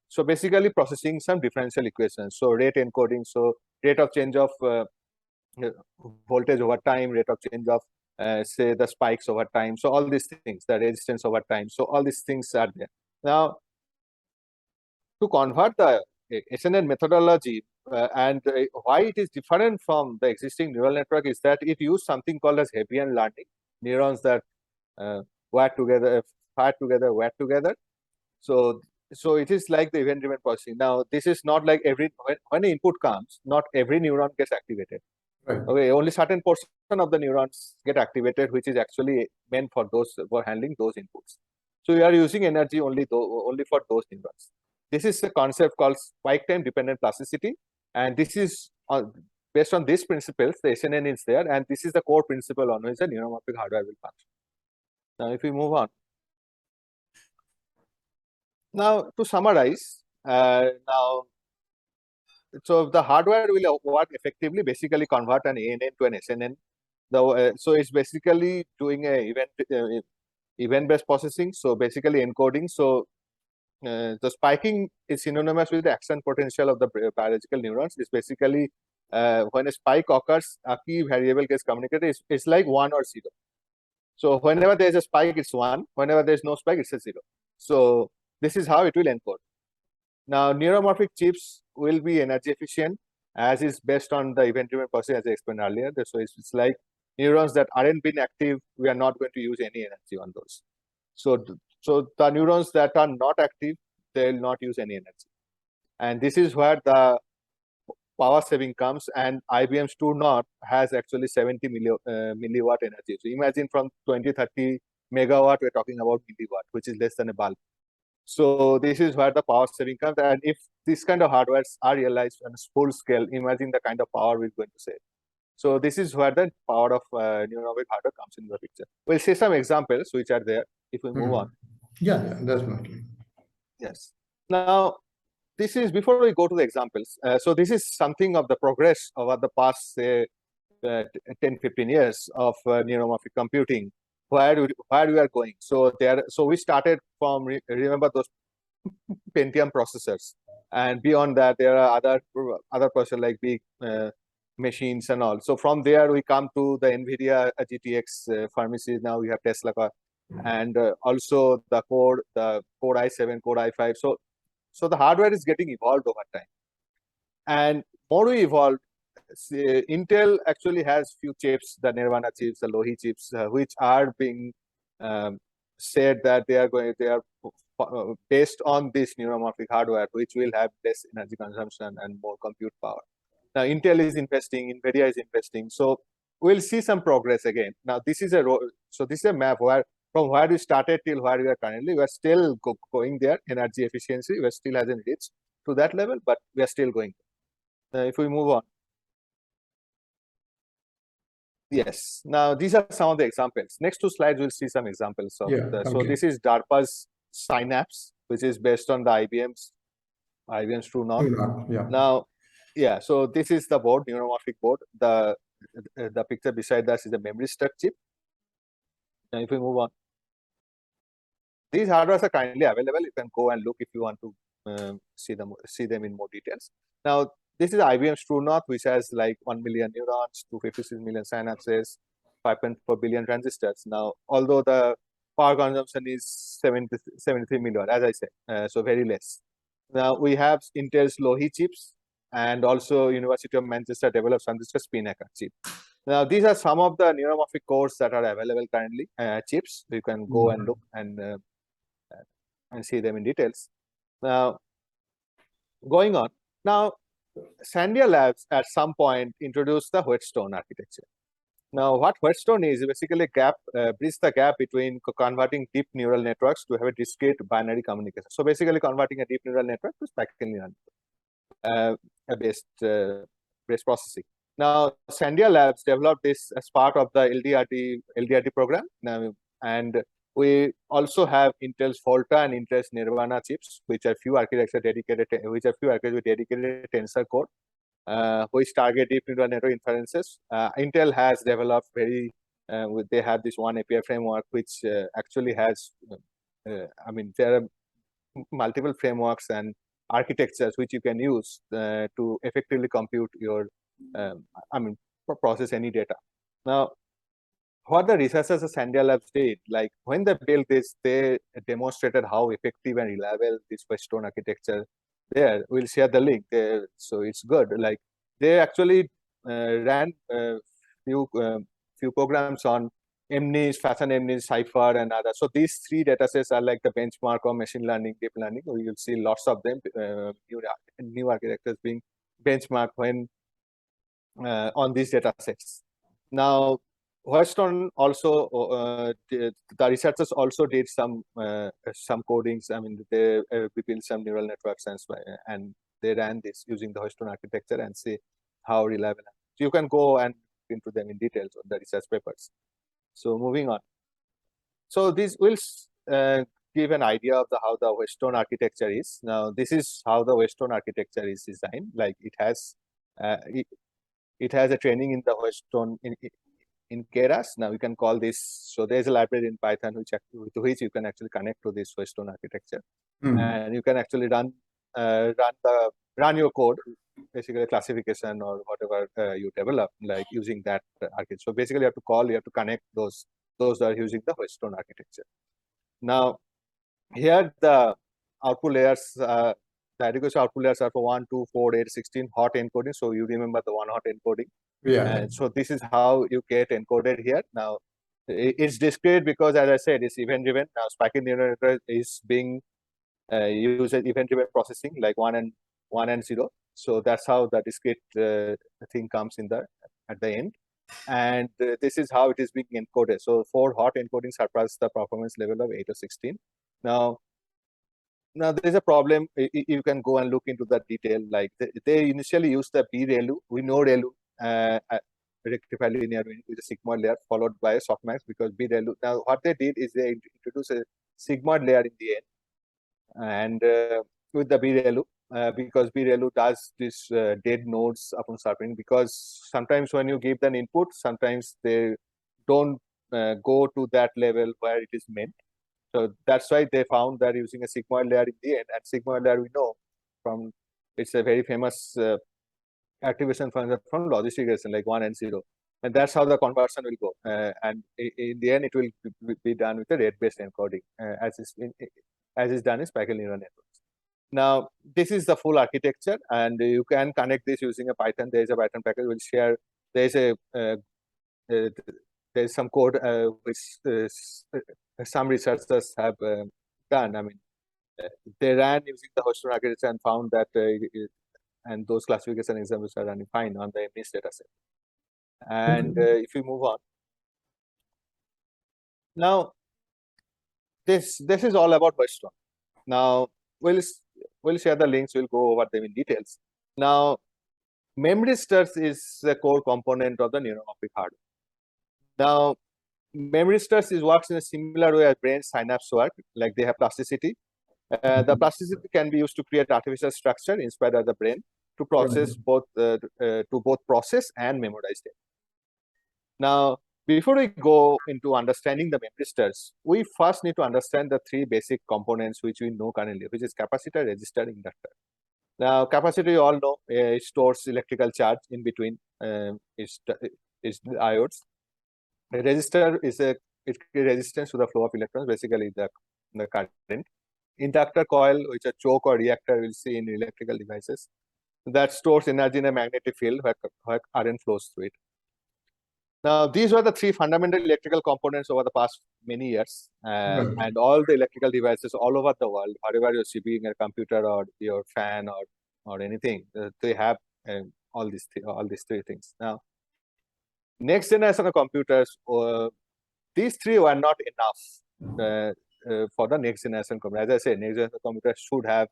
So basically processing some differential equations. So rate encoding, so rate of change of voltage over time, rate of change of say the spikes over time. So all these things, the resistance over time. So all these things are there. Now, to convert the SNN methodology and why it is different from the existing neural network is that it used something called as Hebbian learning, neurons that wire together, wire together. So it is like the event-driven processing. Now, this is not like when an input comes, not every neuron gets activated. Right. Okay, only certain portion of the neurons get activated, which is actually meant for handling those inputs. So we are using energy only for those neurons. This is a concept called spike time dependent plasticity, and this is based on these principles. The SNN is there, and this is the core principle on which the neuromorphic hardware will function. Now, if we move on. Now, to summarize, now so the hardware will work effectively, basically convert an ANN to an SNN. So it's basically doing a event-based processing. So basically encoding. So the spiking is synonymous with the action potential of the biological neurons. It's basically when a spike occurs, a key variable gets communicated. It's like 1 or 0. So whenever there's a spike, it's 1. Whenever there's no spike, it's a 0. So this is how it will encode. Now, neuromorphic chips will be energy efficient, as is based on the event-driven process, as I explained earlier. So it's like neurons that aren't been active, we are not going to use any energy on those. So the neurons that are not active, they will not use any energy. And this is where the power saving comes, and IBM's 2 North has actually 70 milliwatt energy. So imagine from 20-30 megawatt, we're talking about milliwatt, which is less than a bulb. So this is where the power saving comes. And if this kind of hardwares are realized on a full scale, imagine the kind of power we're going to save. So this is where the power of neuromorphic hardware comes into the picture. We'll see some examples which are there if we move on. Yeah, definitely. Yes. Now, this is, before we go to the examples, so this is something of the progress over the past, say, 10-15 years of neuromorphic computing, where we are going. So we started from, remember those Pentium processors, and beyond that there are other processors like big machines and all. So from there we come to the NVIDIA GTX Fermi. Now we have Tesla car, and also the Core i7, Core i5. So the hardware is getting evolved over time, and more we evolve, Intel actually has few chips, the Nirvana chips, the Lohi chips, which are being said that they are based on this neuromorphic hardware, which will have less energy consumption and more compute power. Now Intel is investing, NVIDIA is investing, so we'll see some progress again. Now this is a map where from where we started till where we are currently. We are still going there. Energy efficiency, we still hasn't reached to that level, but we are still going. If we move on. Yes. Now, these are some of the examples. Next 2 slides, we'll see some examples of So this is DARPA's Synapse, which is based on the IBM's True North. Now, so this is the board, neuromorphic board. The picture beside us is a Memristor chip. Now, if we move on. These hardwares are kindly available. You can go and look if you want to see them in more details. Now, this is IBM's True North, which has like 1 million neurons, 256 million synapses, 5.4 billion transistors. Now, although the power consumption is 73 milliwatt, as I said, so very less. Now, we have Intel's Lohi chips, and also University of Manchester developed transistor Spinnaker chip. Now, these are some of the neuromorphic cores that are available currently, chips. You can go and look and see them in details. Now, going on. Now, Sandia Labs at some point introduced the Whetstone architecture. Now, what Whetstone is basically bridge the gap between converting deep neural networks to have a discrete binary communication. So basically converting a deep neural network to spectral neural based processing. Now, Sandia Labs developed this as part of the LDRT program. Now, and we also have Intel's Volta and Intel's Nirvana chips, which are few architectures with dedicated tensor code, which target deep neural network inferences. Intel has developed they have this one API framework, which actually has, there are multiple frameworks and architectures which you can use to effectively compute your, process any data. Now, what the researchers at Sandia Labs did, like when they built this, they demonstrated how effective and reliable this Whetstone architecture there. We'll share the link there, so it's good. Like they actually ran few programs on MNIST, Fashion MNIST, Cypher, and others. So these 3 datasets are like the benchmark of machine learning, deep learning. You'll see lots of them, new architectures being benchmarked when on these datasets. Now, Whetstone also, the researchers also did some codings. They built some neural networks and they ran this using the Whetstone architecture and see how reliable. So you can go and into them in details on the research papers. So moving on. So this will give an idea of how the Whetstone architecture is. Now, this is how the Whetstone architecture is designed. Like it has a training in the Whetstone in Keras. Now you can call this. So there's a library in Python with which you can actually connect to this Whetstone architecture, and you can actually run your code, basically classification or whatever you develop, like using that architecture. So basically, you have to connect those that are using the Whetstone architecture. Now, here the output layers, the adequacy output layers are for 1, 2, 4, 8, 16 hot encoding. So you remember the 1 hot encoding. Yeah. And so this is how you get encoded here. Now, it's discrete because, as I said, it's event-driven. Now, spiking neural network is being used as event-driven processing, like 1 and 0. So that's how the discrete thing comes in at the end. And this is how it is being encoded. So 4 hot encodings surpass the performance level of 8 or 16. Now there's a problem. You can go and look into the detail. Like they initially used the BReLU. We know ReLU, rectified linear with a sigmoid layer followed by a softmax, because BReLU. Now what they did is they introduced a sigmoid layer in the end, and with the BReLU. Because BReLU does this dead nodes upon sharpening, because sometimes when you give them input, sometimes they don't go to that level where it is meant. So that's why they found that using a sigmoid layer in the end, and sigmoid layer we know from, it's a very famous activation function from logistic regression, like 1 and 0. And that's how the conversion will go. And in the end, it will be done with a rate-based encoding, as is done in spiral neural networks. Now, this is the full architecture, and you can connect this using a Python. There is a Python package. We'll share. There's some code which some researchers have done. I mean, they ran using the Whetstone architecture and found that, and those classification examples are running fine on the MNIST dataset. And if we move on, now this is all about Whetstone. Now we'll share the links. We'll go over them in details. Now, Memristors is the core component of the neuromorphic hardware. Now, Memristors works in a similar way as brain synapse work, like they have plasticity. The plasticity can be used to create artificial structure inspired by the brain to process both process and memorize them. Now, before we go into understanding the Memristors, we first need to understand the 3 basic components which we know currently, which is capacitor, resistor, inductor. Now, capacitor, you all know, it stores electrical charge in between is diodes. A resistor is it's resistance to the flow of electrons, basically the current. Inductor coil, which is a choke or reactor, we'll see in electrical devices, that stores energy in a magnetic field where current flows through it. Now, these were the 3 fundamental electrical components over the past many years, and all the electrical devices all over the world, wherever you're shipping a computer or your fan or anything, they have all these 3 things. Now, next generation of computers, these 3 were not enough for the next generation computer. As I said, next generation computers should have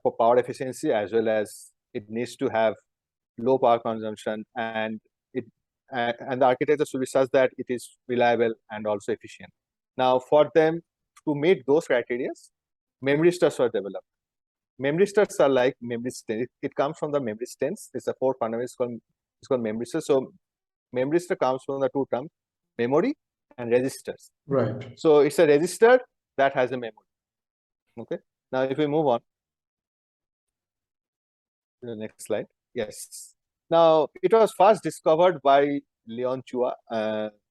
for power efficiency, as well as it needs to have low power consumption, and the architecture should be such that it is reliable and also efficient. Now, for them to meet those criteria, Memristors were developed. Memristors are like memory stent. It comes from the memory stents. It's a 4 fundamental. It's called Memristor. So Memristor comes from the 2 terms, memory and resistors. Right. So it's a resistor that has a memory. Okay. Now, if we move on to the next slide. Yes. Now, it was first discovered by Leon Chua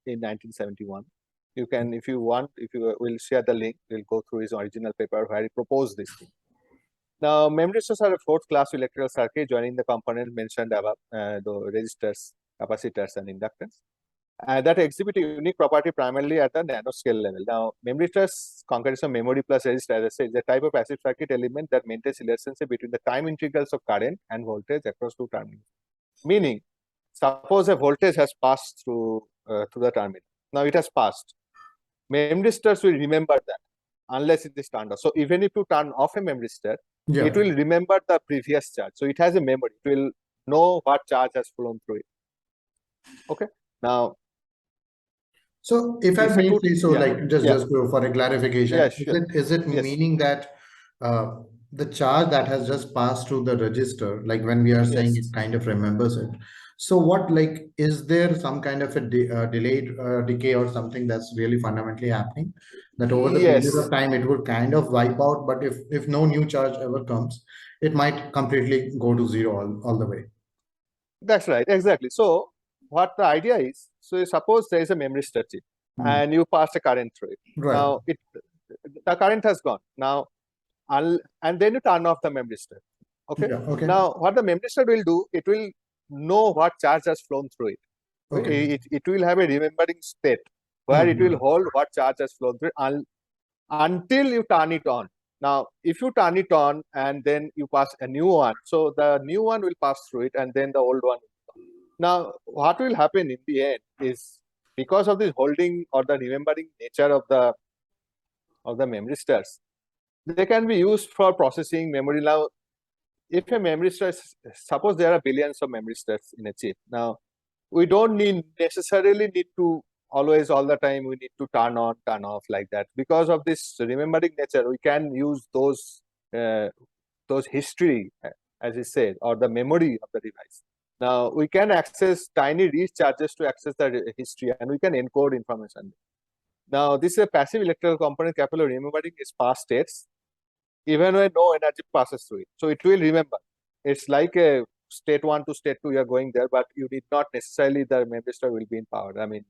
in 1971. You can, if you want, we'll share the link. We'll go through his original paper where he proposed this thing. Now, Memristors are a 4th class electrical circuit joining the components mentioned above, the resistors, capacitors, and inductors, that exhibit a unique property primarily at the nanoscale level. Now, Memristors, concurrence of memory plus resistor, as I said, is a type of passive circuit element that maintains relationship between the time integrals of current and voltage across 2 terminals. Meaning, suppose a voltage has passed through the terminal. Now, it has passed. Memristors will remember that unless it is turned off. So, even if you turn off a memristor, it will remember the previous charge. So, it has a memory. It will know what charge has flown through it. Okay. Now, So if I It's a may two, say so, yeah, like just for a clarification, yeah, sure. is it Yes, meaning that the charge that has just passed through the register, like when we are saying yes, it kind of remembers it. So what, like, is there some kind of a delayed decay or something that's really fundamentally happening? That over the period of yes, time it would kind of wipe out, but if no new charge ever comes, it might completely go to zero all the way. that's right, exactly. So what the idea is, so suppose there is a memristor chip Hmm. and you pass a current through it. Right. Now the current has gone. Now, and then you turn off the memristor. Okay. Yeah. Okay. Now what the memristor will do, it will know what charge has flown through it. Okay. It will have a remembering state where it Hmm. will hold what charge has flown through until you turn it on. Now, if you turn it on and then you pass a new one, so the new one will pass through it and then the old one. Now, what will happen in the end is, because of this holding or the remembering nature of the memristors, they can be used for processing memory. Now, if a memristor, suppose there are billions of memristors in a chip. Now, we don't necessarily need to always, all the time, we need to turn on, turn off like that. Because of this remembering nature, we can use those history, as I said, or the memory of the device. Now we can access tiny read charges to access the history, and we can encode information. Now this is a passive electrical component capable of remembering its past states, even when no energy passes through it. So it will remember. It's like a state 1 to state 2, you're going there, but you need not necessarily the memristor will be in power. I mean,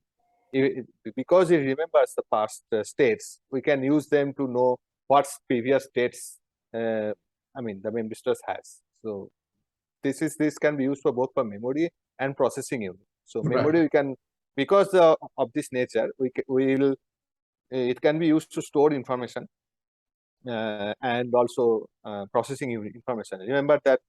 because it remembers the past states, we can use them to know what previous states, I mean, the memristors has. So this can be used for both for memory and processing unit. So Right. memory, we can, because of this nature, will it can be used to store information and also processing unit information. Remember that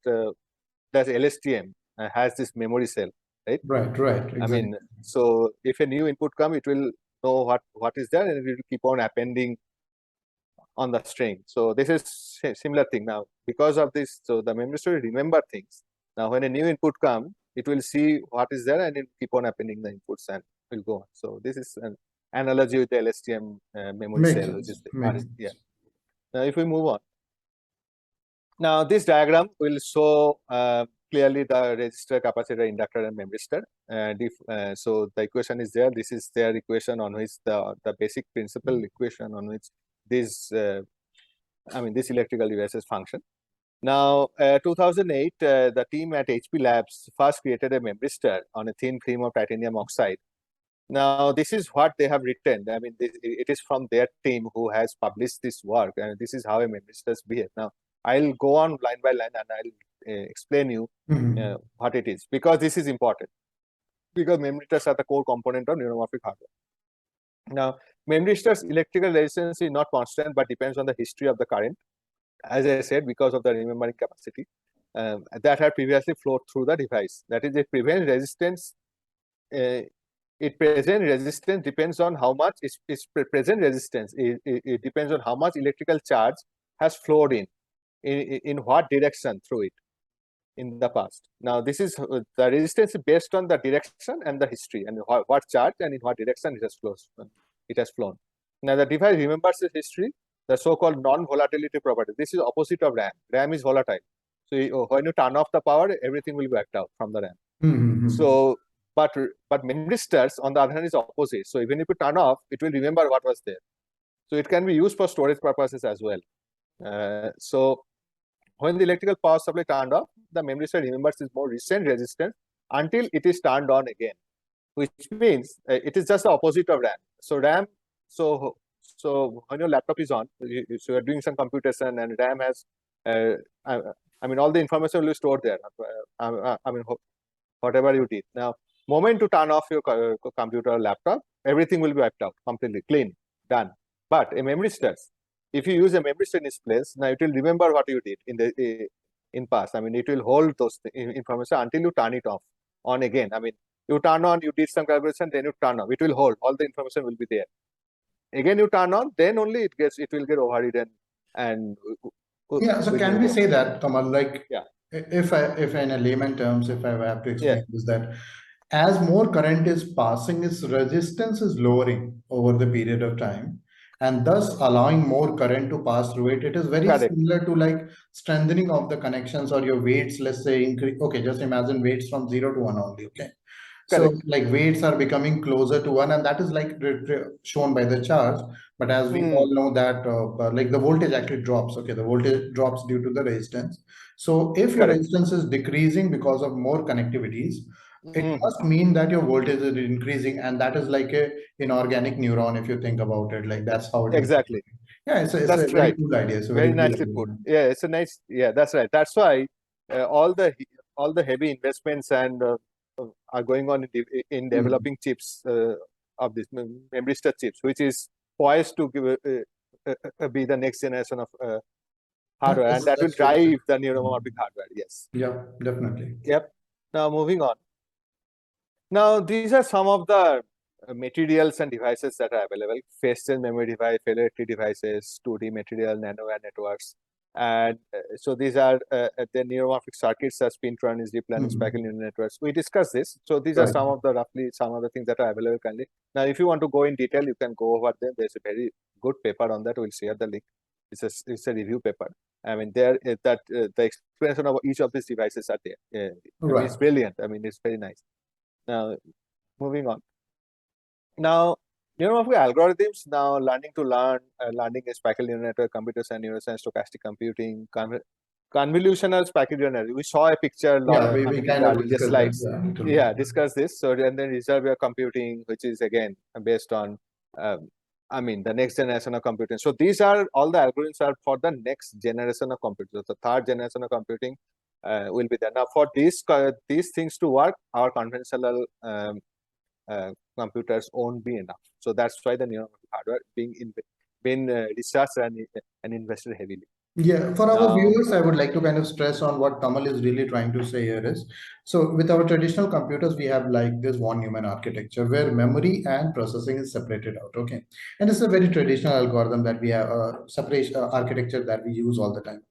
that LSTM has this memory cell, right? Right. Right. I Exactly. mean, so if a new input comes, it will know what is there, and it will keep on appending on the string. So this is similar thing. Now, because of this, so the memory store will remember things. Now, when a new input comes, it will see what is there and it will keep on appending the inputs and will go on. So this is an analogy with the LSTM memory Makes cell, which is sense. the Makes yeah. sense. Now, if we move on. Now, this diagram will show clearly the resistor, capacitor, inductor, and memristor. And if so, the equation is there. This is their equation on which the basic principle equation on which this these electrical devices function. Now, 2008, the team at HP Labs first created a memristor on a thin film of titanium oxide. Now, this is what they have written. I mean, it is from their team who has published this work, and this is how a memristors behave. Now, I'll go on line by line, and I'll explain you Mhm. what it is, because this is important. Because memristors are the core component of neuromorphic hardware. Now, memristors' electrical resistance is not constant, but depends on the history of the current. As I said, because of the remembering capacity that had previously flowed through the device. That is, it prevents resistance. It present resistance depends on how much its present resistance. It depends on how much electrical charge has flowed in what direction through it in the past. Now, this is the resistance based on the direction and the history, and what charge and in what direction it has flown. Now, the device remembers its history, the so-called non-volatility property. This is opposite of RAM. RAM is volatile. So when you turn off the power, everything will be wiped out from the RAM. Mhm. So, but memristors on the other hand is opposite. So even if you turn off, it will remember what was there. So it can be used for storage purposes as well. So when the electrical power supply turned off, the memristor remembers its more recent resistance until it is turned on again, which means it is just the opposite of RAM. So RAM, so when your laptop is on, so you're doing some computation, and RAM has, I mean, all the information will be stored there. I mean, whatever you did. Now, moment to turn off your computer or laptop, everything will be wiped out, completely clean, done. But a memristor, if you use a memristor in its place, now it will remember what you did in past. I mean, it will hold those information until you turn it off on again. I mean, you turn on, you did some calculation, then you turn off. It will hold. All the information will be there. Again, you turn on, then only it will get overridden and Yeah, so will can move we on. say that, Kamal, like, Yeah. if in a layman terms, if I have to Yeah. explain this, that as more current is passing, its resistance is lowering over the period of time, and thus allowing more current to pass through it. It is very Correct. similar to like strengthening of the connections or your weights, let's say increase. Okay, just imagine weights from 0 to 1 only. Okay. So Correct. like weights are becoming closer to 1, and that is like shown by the charge. But as we Hmm. all know that like the voltage actually drops. Okay, the voltage drops due to the resistance. So if your Correct. resistance is decreasing because of more connectivities, it Hmm. must mean that your voltage is increasing, and that is like a inorganic neuron if you think about it. Like that's how it is. Exactly. Yeah, it's a That's very right. cool idea. It's a very Very cool nicely idea. put. Yeah, it's a nice. Yeah, that's right. That's why all the heavy investments and are going on in Hmm. developing chips of this Memristor chips, which is poised to give, be the next generation of Yeah, hardware, and that will that's really drive the cool. neuromorphic hardware. Yes. Yeah, definitely. Yep. Now moving on. Now, these are some of the materials and devices that are available: phase-change memory device, failure-free devices, 2D material, nanowire networks. And so these are the neuromorphic circuits, as spin transit, deep learning, spiral Hmm. neural networks. We discussed this. So these are Right. some of the roughly some of the things that are available currently. Now, if you want to go in detail, you can go over them. There's a very good paper on that. We'll share the link. It's a review paper. I mean, there the explanation of each of these devices are there. I mean, Right. it's brilliant. I mean, it's very nice. Now, moving on. Now, neuromorphic algorithms, now learning to learn, learning a spiral neural network, computers and neuroscience, stochastic computing, convolutional spiral neural network. We saw a picture, Yeah, I we mean, in kind the of earlier discussed that. slides. Yeah, a little bit. Yeah, discuss this. So, and then reservoir computing, which is again based on, I mean, the next generation of computing. So, these are all the algorithms are for the next generation of computing. The third generation of computing will be there. Now, for these things to work, our conventional computers won't be enough. So that's why the neuromorphic hardware being researched and invested heavily. Yeah, for our Now, viewers, I would like to kind of stress on what Kamal is really trying to say here is. So, with our traditional computers, we have like this one human architecture where memory and processing is separated out. Okay, and it's a very traditional algorithm that we have, separation architecture that we use all the time.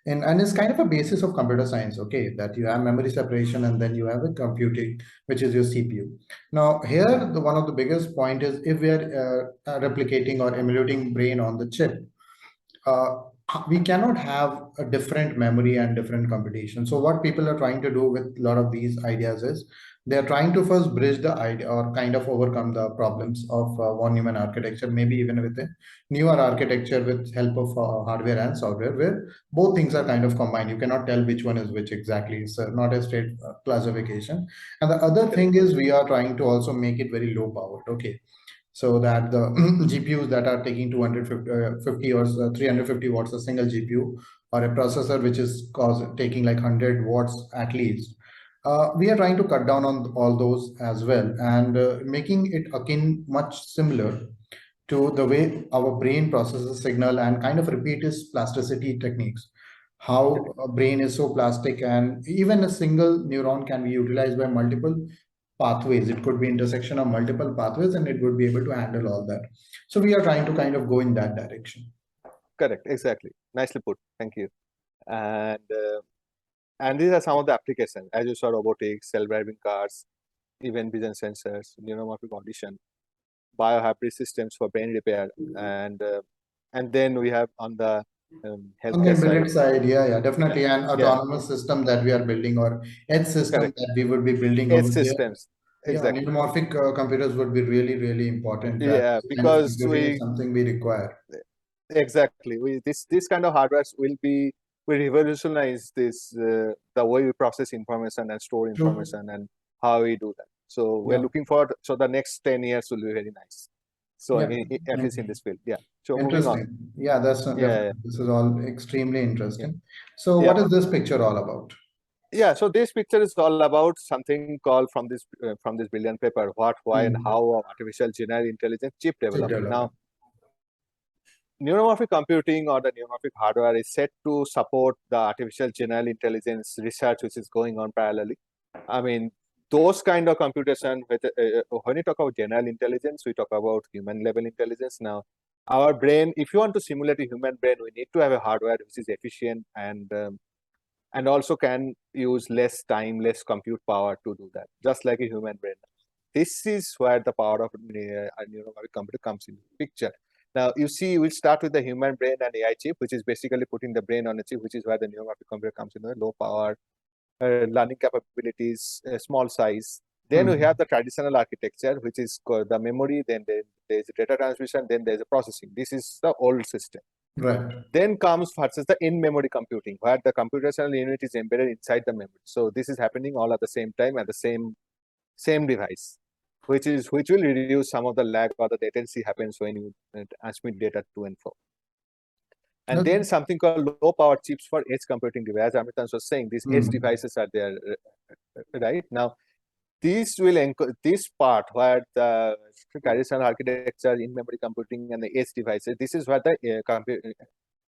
And it's kind of a basis of computer science, okay, that you have memory separation and then you have a computing, which is your CPU. Now, here, the one of the biggest point is if we are replicating or emulating brain on the chip, uh, we cannot have a different memory and different computation. So what people are trying to do with a lot of these ideas is they're trying to first bridge the idea or kind of overcome the problems of one human architecture, maybe even with a newer architecture with help of hardware and software, where both things are kind of combined. You cannot tell which one is which exactly. It's not a straight classification. And the other correct, thing is we are trying to also make it very low powered. Okay, so that the GPUs that are taking 250 or 350 watts a single GPU, or a processor which is taking like 100 watts at least. We are trying to cut down on all those as well, and making it akin much similar to the way our brain processes signal and kind of repeat its plasticity techniques. How correct, a brain is so plastic, and even a single neuron can be utilized by multiple pathways. It could be intersection of multiple pathways, and it would be able to handle all that. So we are trying to kind of go in that direction. correct, exactly. Nicely put. Thank you. And these are some of the applications, as you saw: robotics, self-driving cars, event vision sensors, neuromorphic audition, biohybrid systems for brain repair, and then we have on the On the healthcare side. embedded side, yeah, yeah, Yeah, definitely. An yeah, autonomous system that we are building, or edge system correct. that we would be building Edge over here. systems, Yeah, exactly. neuromorphic computers would be really, really important. That Yeah, kind of because computing is we something we require. exactly we this kind of hardware will revolutionize this the way we process information and store True. information and how we do that. So we're Yeah. looking forward. So the next 10 years will be very nice. So Yeah. at least in this field, yeah. So moving on. Interesting. Yeah, that's Yeah, definitely. This is all extremely yeah, interesting. So, yeah, what is this picture all about? yeah. So this picture is all about something called from this brilliant paper: what, why, and Hmm. how artificial general intelligence chip Chip development. Now, development. neuromorphic computing or the neuromorphic hardware is set to support the artificial general intelligence research which is going on parallelly. I mean, those kind of computation, when we talk about general intelligence, we talk about human level intelligence. Now, our brain, if you want to simulate a human brain, we need to have a hardware which is efficient and and also can use less time, less compute power to do that, just like a human brain. This is where the power of a neuromorphic computer comes into the picture. Now, you see, we'll start with the human brain and AI chip, which is basically putting the brain on a chip, which is where the neuromorphic computer comes in, low power, learning capabilities, small size. Then we have the traditional architecture, which is the memory, then there's data transmission, then there's a processing. This is the old system. Right. Then comes versus the in-memory computing, where the computational unit is embedded inside the memory. So this is happening all at the same time at the same device, which will reduce some of the lag or the latency happens when you transmit data to and fro. And then something called low power chips for edge computing devices. As Amitabh was saying, these edge devices are there, right? Now, this part where the traditional architecture, in-memory computing, and the edge devices, this is where the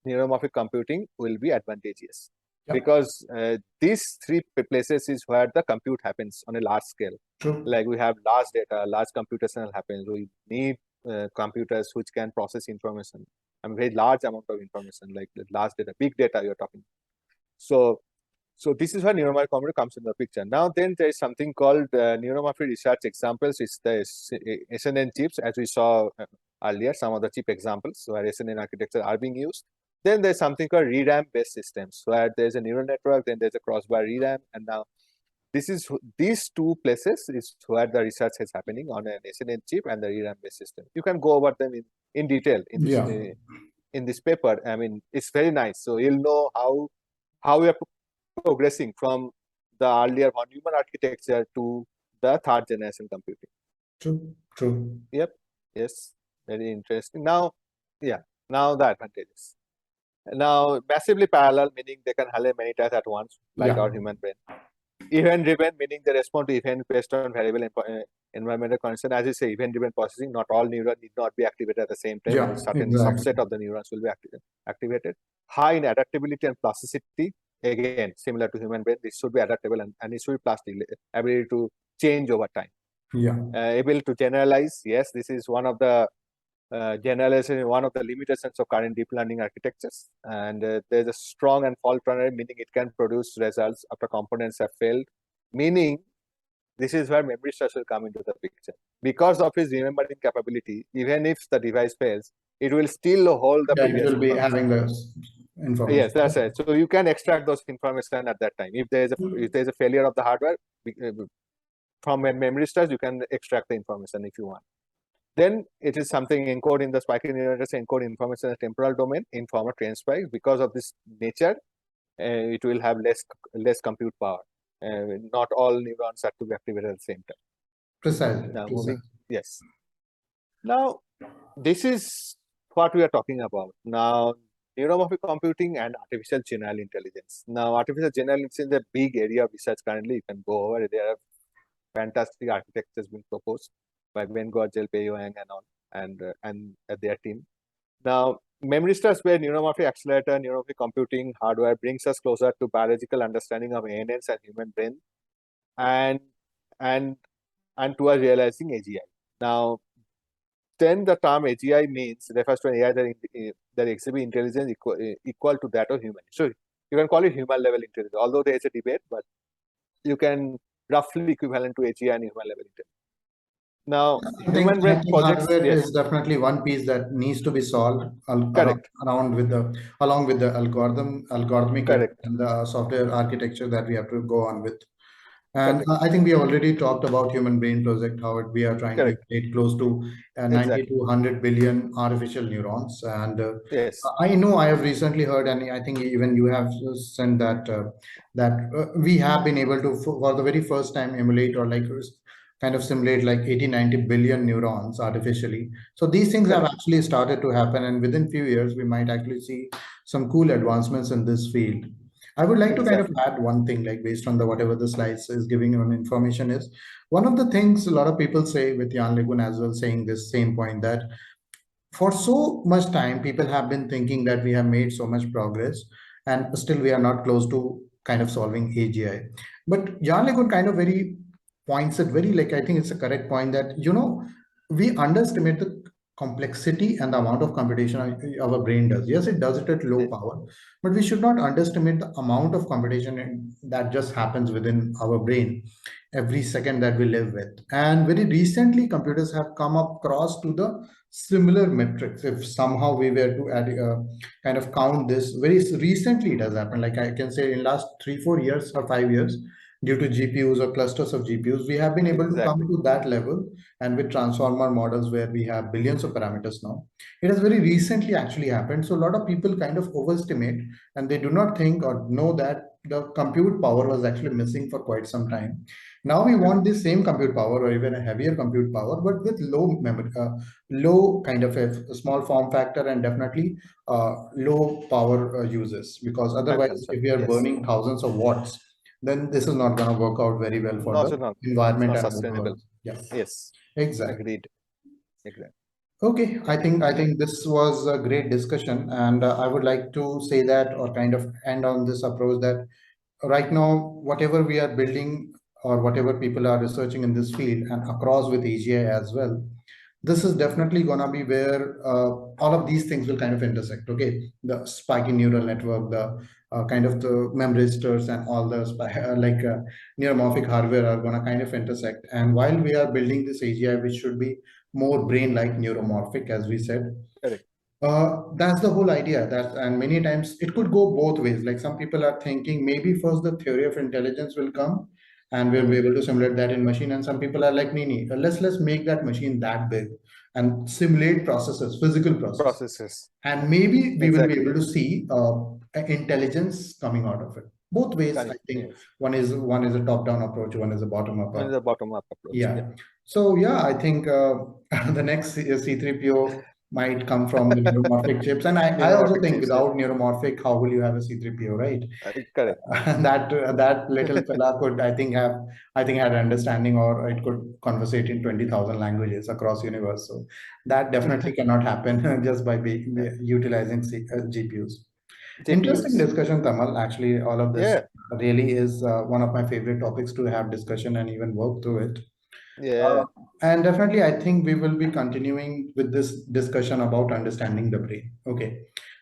neuromorphic computing will be advantageous. Yep. Because these three places is where the compute happens on a large scale. True. Like we have large data, large computational happens. We need computers which can process information. I mean, very large amount of information, like large data, big data you're talking. So this is where neuromorphic computer comes in the picture. Now, then there is something called neuromorphic research examples. It's the SNN chips, as we saw earlier, some of the chip examples where SNN architecture are being used. Then there's something called ReRAM based systems, where there's a neural network, then there's a crossbar ReRAM, and now these two places is where the research is happening on an SNN chip and the ReRAM based system. You can go over them in detail in this in this paper. I mean, it's very nice. So you'll know how we are progressing from the earlier von Neumann architecture to the third generation computing. True. Yep. Yes. Very interesting. Now, now the advantages. Now, massively parallel, meaning they can handle many tasks at once, like our human brain. Event-driven, meaning they respond to events based on variable environmental conditions. As you say, event-driven processing, not all neurons need not be activated at the same time. Only certain subset of the neurons will be activated. High in adaptability and plasticity. Again, similar to human brain, this should be adaptable and it should be plastic, ability to change over time. Able to generalize. Yes, this is one of the generalization, one of the limitations of current deep learning architectures. And there's a strong and fault tolerant, meaning it can produce results after components have failed. Meaning, this is where Memristors will come into the picture. Because of his remembering capability, even if the device fails, it will still hold the previous. It will be having the information. Yes, that's right. So you can extract those information at that time. If there is a failure of the hardware from Memristors, you can extract the information if you want. Then it is something encode in the spiking neural networks, encode information in the temporal domain in form of train spike. Because of this nature, it will have less compute power. Not all neurons have to be activated at the same time. Precisely. Now moving, yes. Now this is what we are talking about. Now, neuromorphic computing and artificial general intelligence. Now, artificial general intelligence is a big area of research currently. You can go over. There are fantastic architectures being proposed by Ben Gorgel, Pei Yang, and all, and their team. Now, Memristors where neuromorphic accelerator, neuromorphic computing hardware brings us closer to biological understanding of ANNs and human brain, and towards realizing AGI. Now, then the term AGI refers to an AI that exhibits intelligence equal to that of human. So you can call it human level intelligence, although there is a debate, but you can roughly equivalent to AGI and human level intelligence. Now, human brain projects is definitely one piece that needs to be solved along with the algorithmic and the software architecture that we have to go on with. And I think we already talked about Human Brain Project, how we are trying to create close to 90 to 100 billion artificial neurons. And I know I have recently heard, and I think even you have sent that we have been able to, for the very first time, emulate or kind of simulate like 80-90 billion neurons artificially. So these things have actually started to happen, and within few years, we might actually see some cool advancements in this field. I would like to kind of add one thing, like based on whatever the slides is giving on information is, one of the things a lot of people say, with Jan LeCun as well saying this same point, that for so much time, people have been thinking that we have made so much progress and still we are not close to kind of solving AGI. But Jan LeCun kind of very points it very, I think it's a correct point that, we underestimate the complexity and the amount of computation our brain does. Yes, it does it at low power, but we should not underestimate the amount of computation that just happens within our brain every second that we live with. And very recently, computers have come across to the similar metrics. If somehow we were to add, kind of count this, very recently it has happened. Like I can say in last 3-4 years or 5 years, due to GPUs or clusters of GPUs, we have been able to come Exactly. to that level. And with transformer models where we have billions of parameters now, it has very recently actually happened. So a lot of people kind of overestimate, and they do not think or know that the compute power was actually missing for quite some time. Now we want this same compute power or even a heavier compute power, but with low memory, low kind of a small form factor, and definitely low power uses. Because otherwise, if we are Yes. burning thousands of watts, then this is not going to work out very well for Also the not, it's environment not and sustainable. overall. Yeah, Yes. exactly. Agreed. Exactly. Okay, I Yeah. think this was a great discussion, and I would like to say that, or kind of end on this approach, that right now, whatever we are building or whatever people are researching in this field and across with AGI as well, this is definitely gonna be where all of these things will kind of intersect. Okay, the spiky neural network, the kind of the memristors and all the neuromorphic hardware are gonna kind of intersect. And while we are building this AGI, which should be more brain-like neuromorphic, as we said, Correct. that's the whole idea. That, and many times it could go both ways. Like some people are thinking maybe first the theory of intelligence will come, and we'll be able to simulate that in machine. And some people are like, nee, let's make that machine that big and simulate processes, physical processes, Processes. and maybe we will be Exactly. able to see intelligence coming out of it. Both ways, I Correct. think. Yes. One is a top-down approach, one is a bottom-up. One is a bottom-up approach. Yeah. Yeah. So yeah, I think the next C3PO might come from the neuromorphic chips. And I also Neuromorphic think chips. Yeah. without neuromorphic, how will you have a C3PO, right? Correct. That little fella could, I think had understanding, or it could conversate in 20,000 languages across universe. So that definitely cannot happen just by Yeah. utilizing GPUs. Interesting GPUs. discussion, Tamal. Actually, all of this Yeah. really is one of my favorite topics to have discussion and even work through it. Yeah. And definitely, I think we will be continuing with this discussion about understanding the brain. Okay,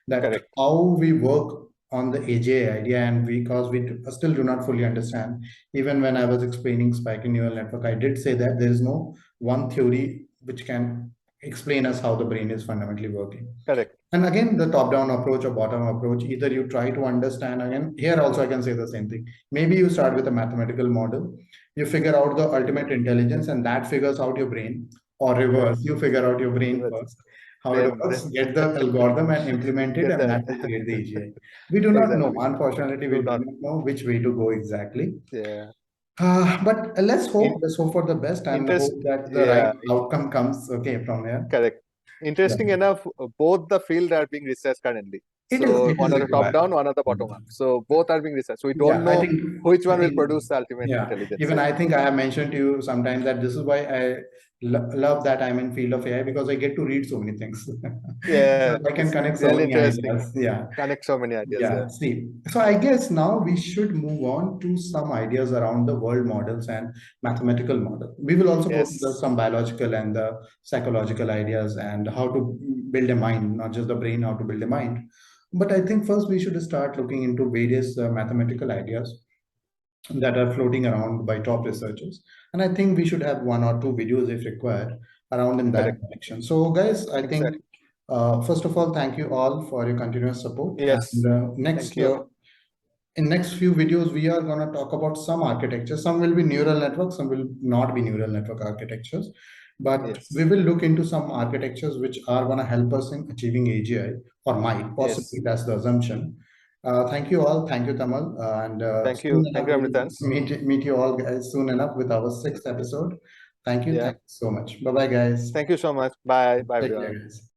that Correct. how we work on the AGI idea, and because still do not fully understand. Even when I was explaining spiky neural network, I did say that there is no one theory which can explain us how the brain is fundamentally working. Correct. And again, the top-down approach or bottom approach, either you try to understand, again, here also I can say the same thing. Maybe you start with a mathematical model, you figure out the ultimate intelligence, and that figures out your brain, or reverse, you figure out your brain first, how it Brain. works, get the algorithm and implement it, Get and that. that will create the AGI. We do not know, Exactly. unfortunately, we Do do not. not know which way to go exactly. Yeah. But In, let's hope for the best and interest. hope that the right Yeah. outcome comes, okay, from here. Correct. Yeah. Interesting enough, both the field are being researched currently. So It one is are the top required. down, one are the bottom up. So both are being researched. So we don't Yeah, know which I one will think, produce the ultimate yeah, intelligence. even Yeah. I think I have mentioned to you sometimes that this is why I love that I'm in field of AI, because I get to read so many things. Yeah. I can It's connect so really many interesting. ideas. Yeah. Connect so many ideas. Yeah. Yeah, see. So I guess now we should move on to some ideas around the world models and mathematical model. We will also go to Yes. some biological and the psychological ideas and how to build a mind, not just the brain, how to build a mind. But I think first we should start looking into various mathematical ideas that are floating around by top researchers. And I think we should have one or two videos if required around in that Correct. direction. So, guys, I think Exactly. first of all, thank you all for your continuous support. And Yes. Thank you. in next few videos, we are going to talk about some architecture. Some will be neural networks, some will not be neural network architectures. But we Yes. will look into some architectures which are going to help us in achieving AGI, or might Yes. possibly. That's the assumption. Thank you all. Thank you, Tamal. And Thank soon you. Thank enough, you, we'll Amritans. meet you all guys soon enough with our sixth episode. Thank you. Yeah. Thank you so much. Bye bye, guys. Thank you so much. Bye. Bye, Take care, everyone. guys.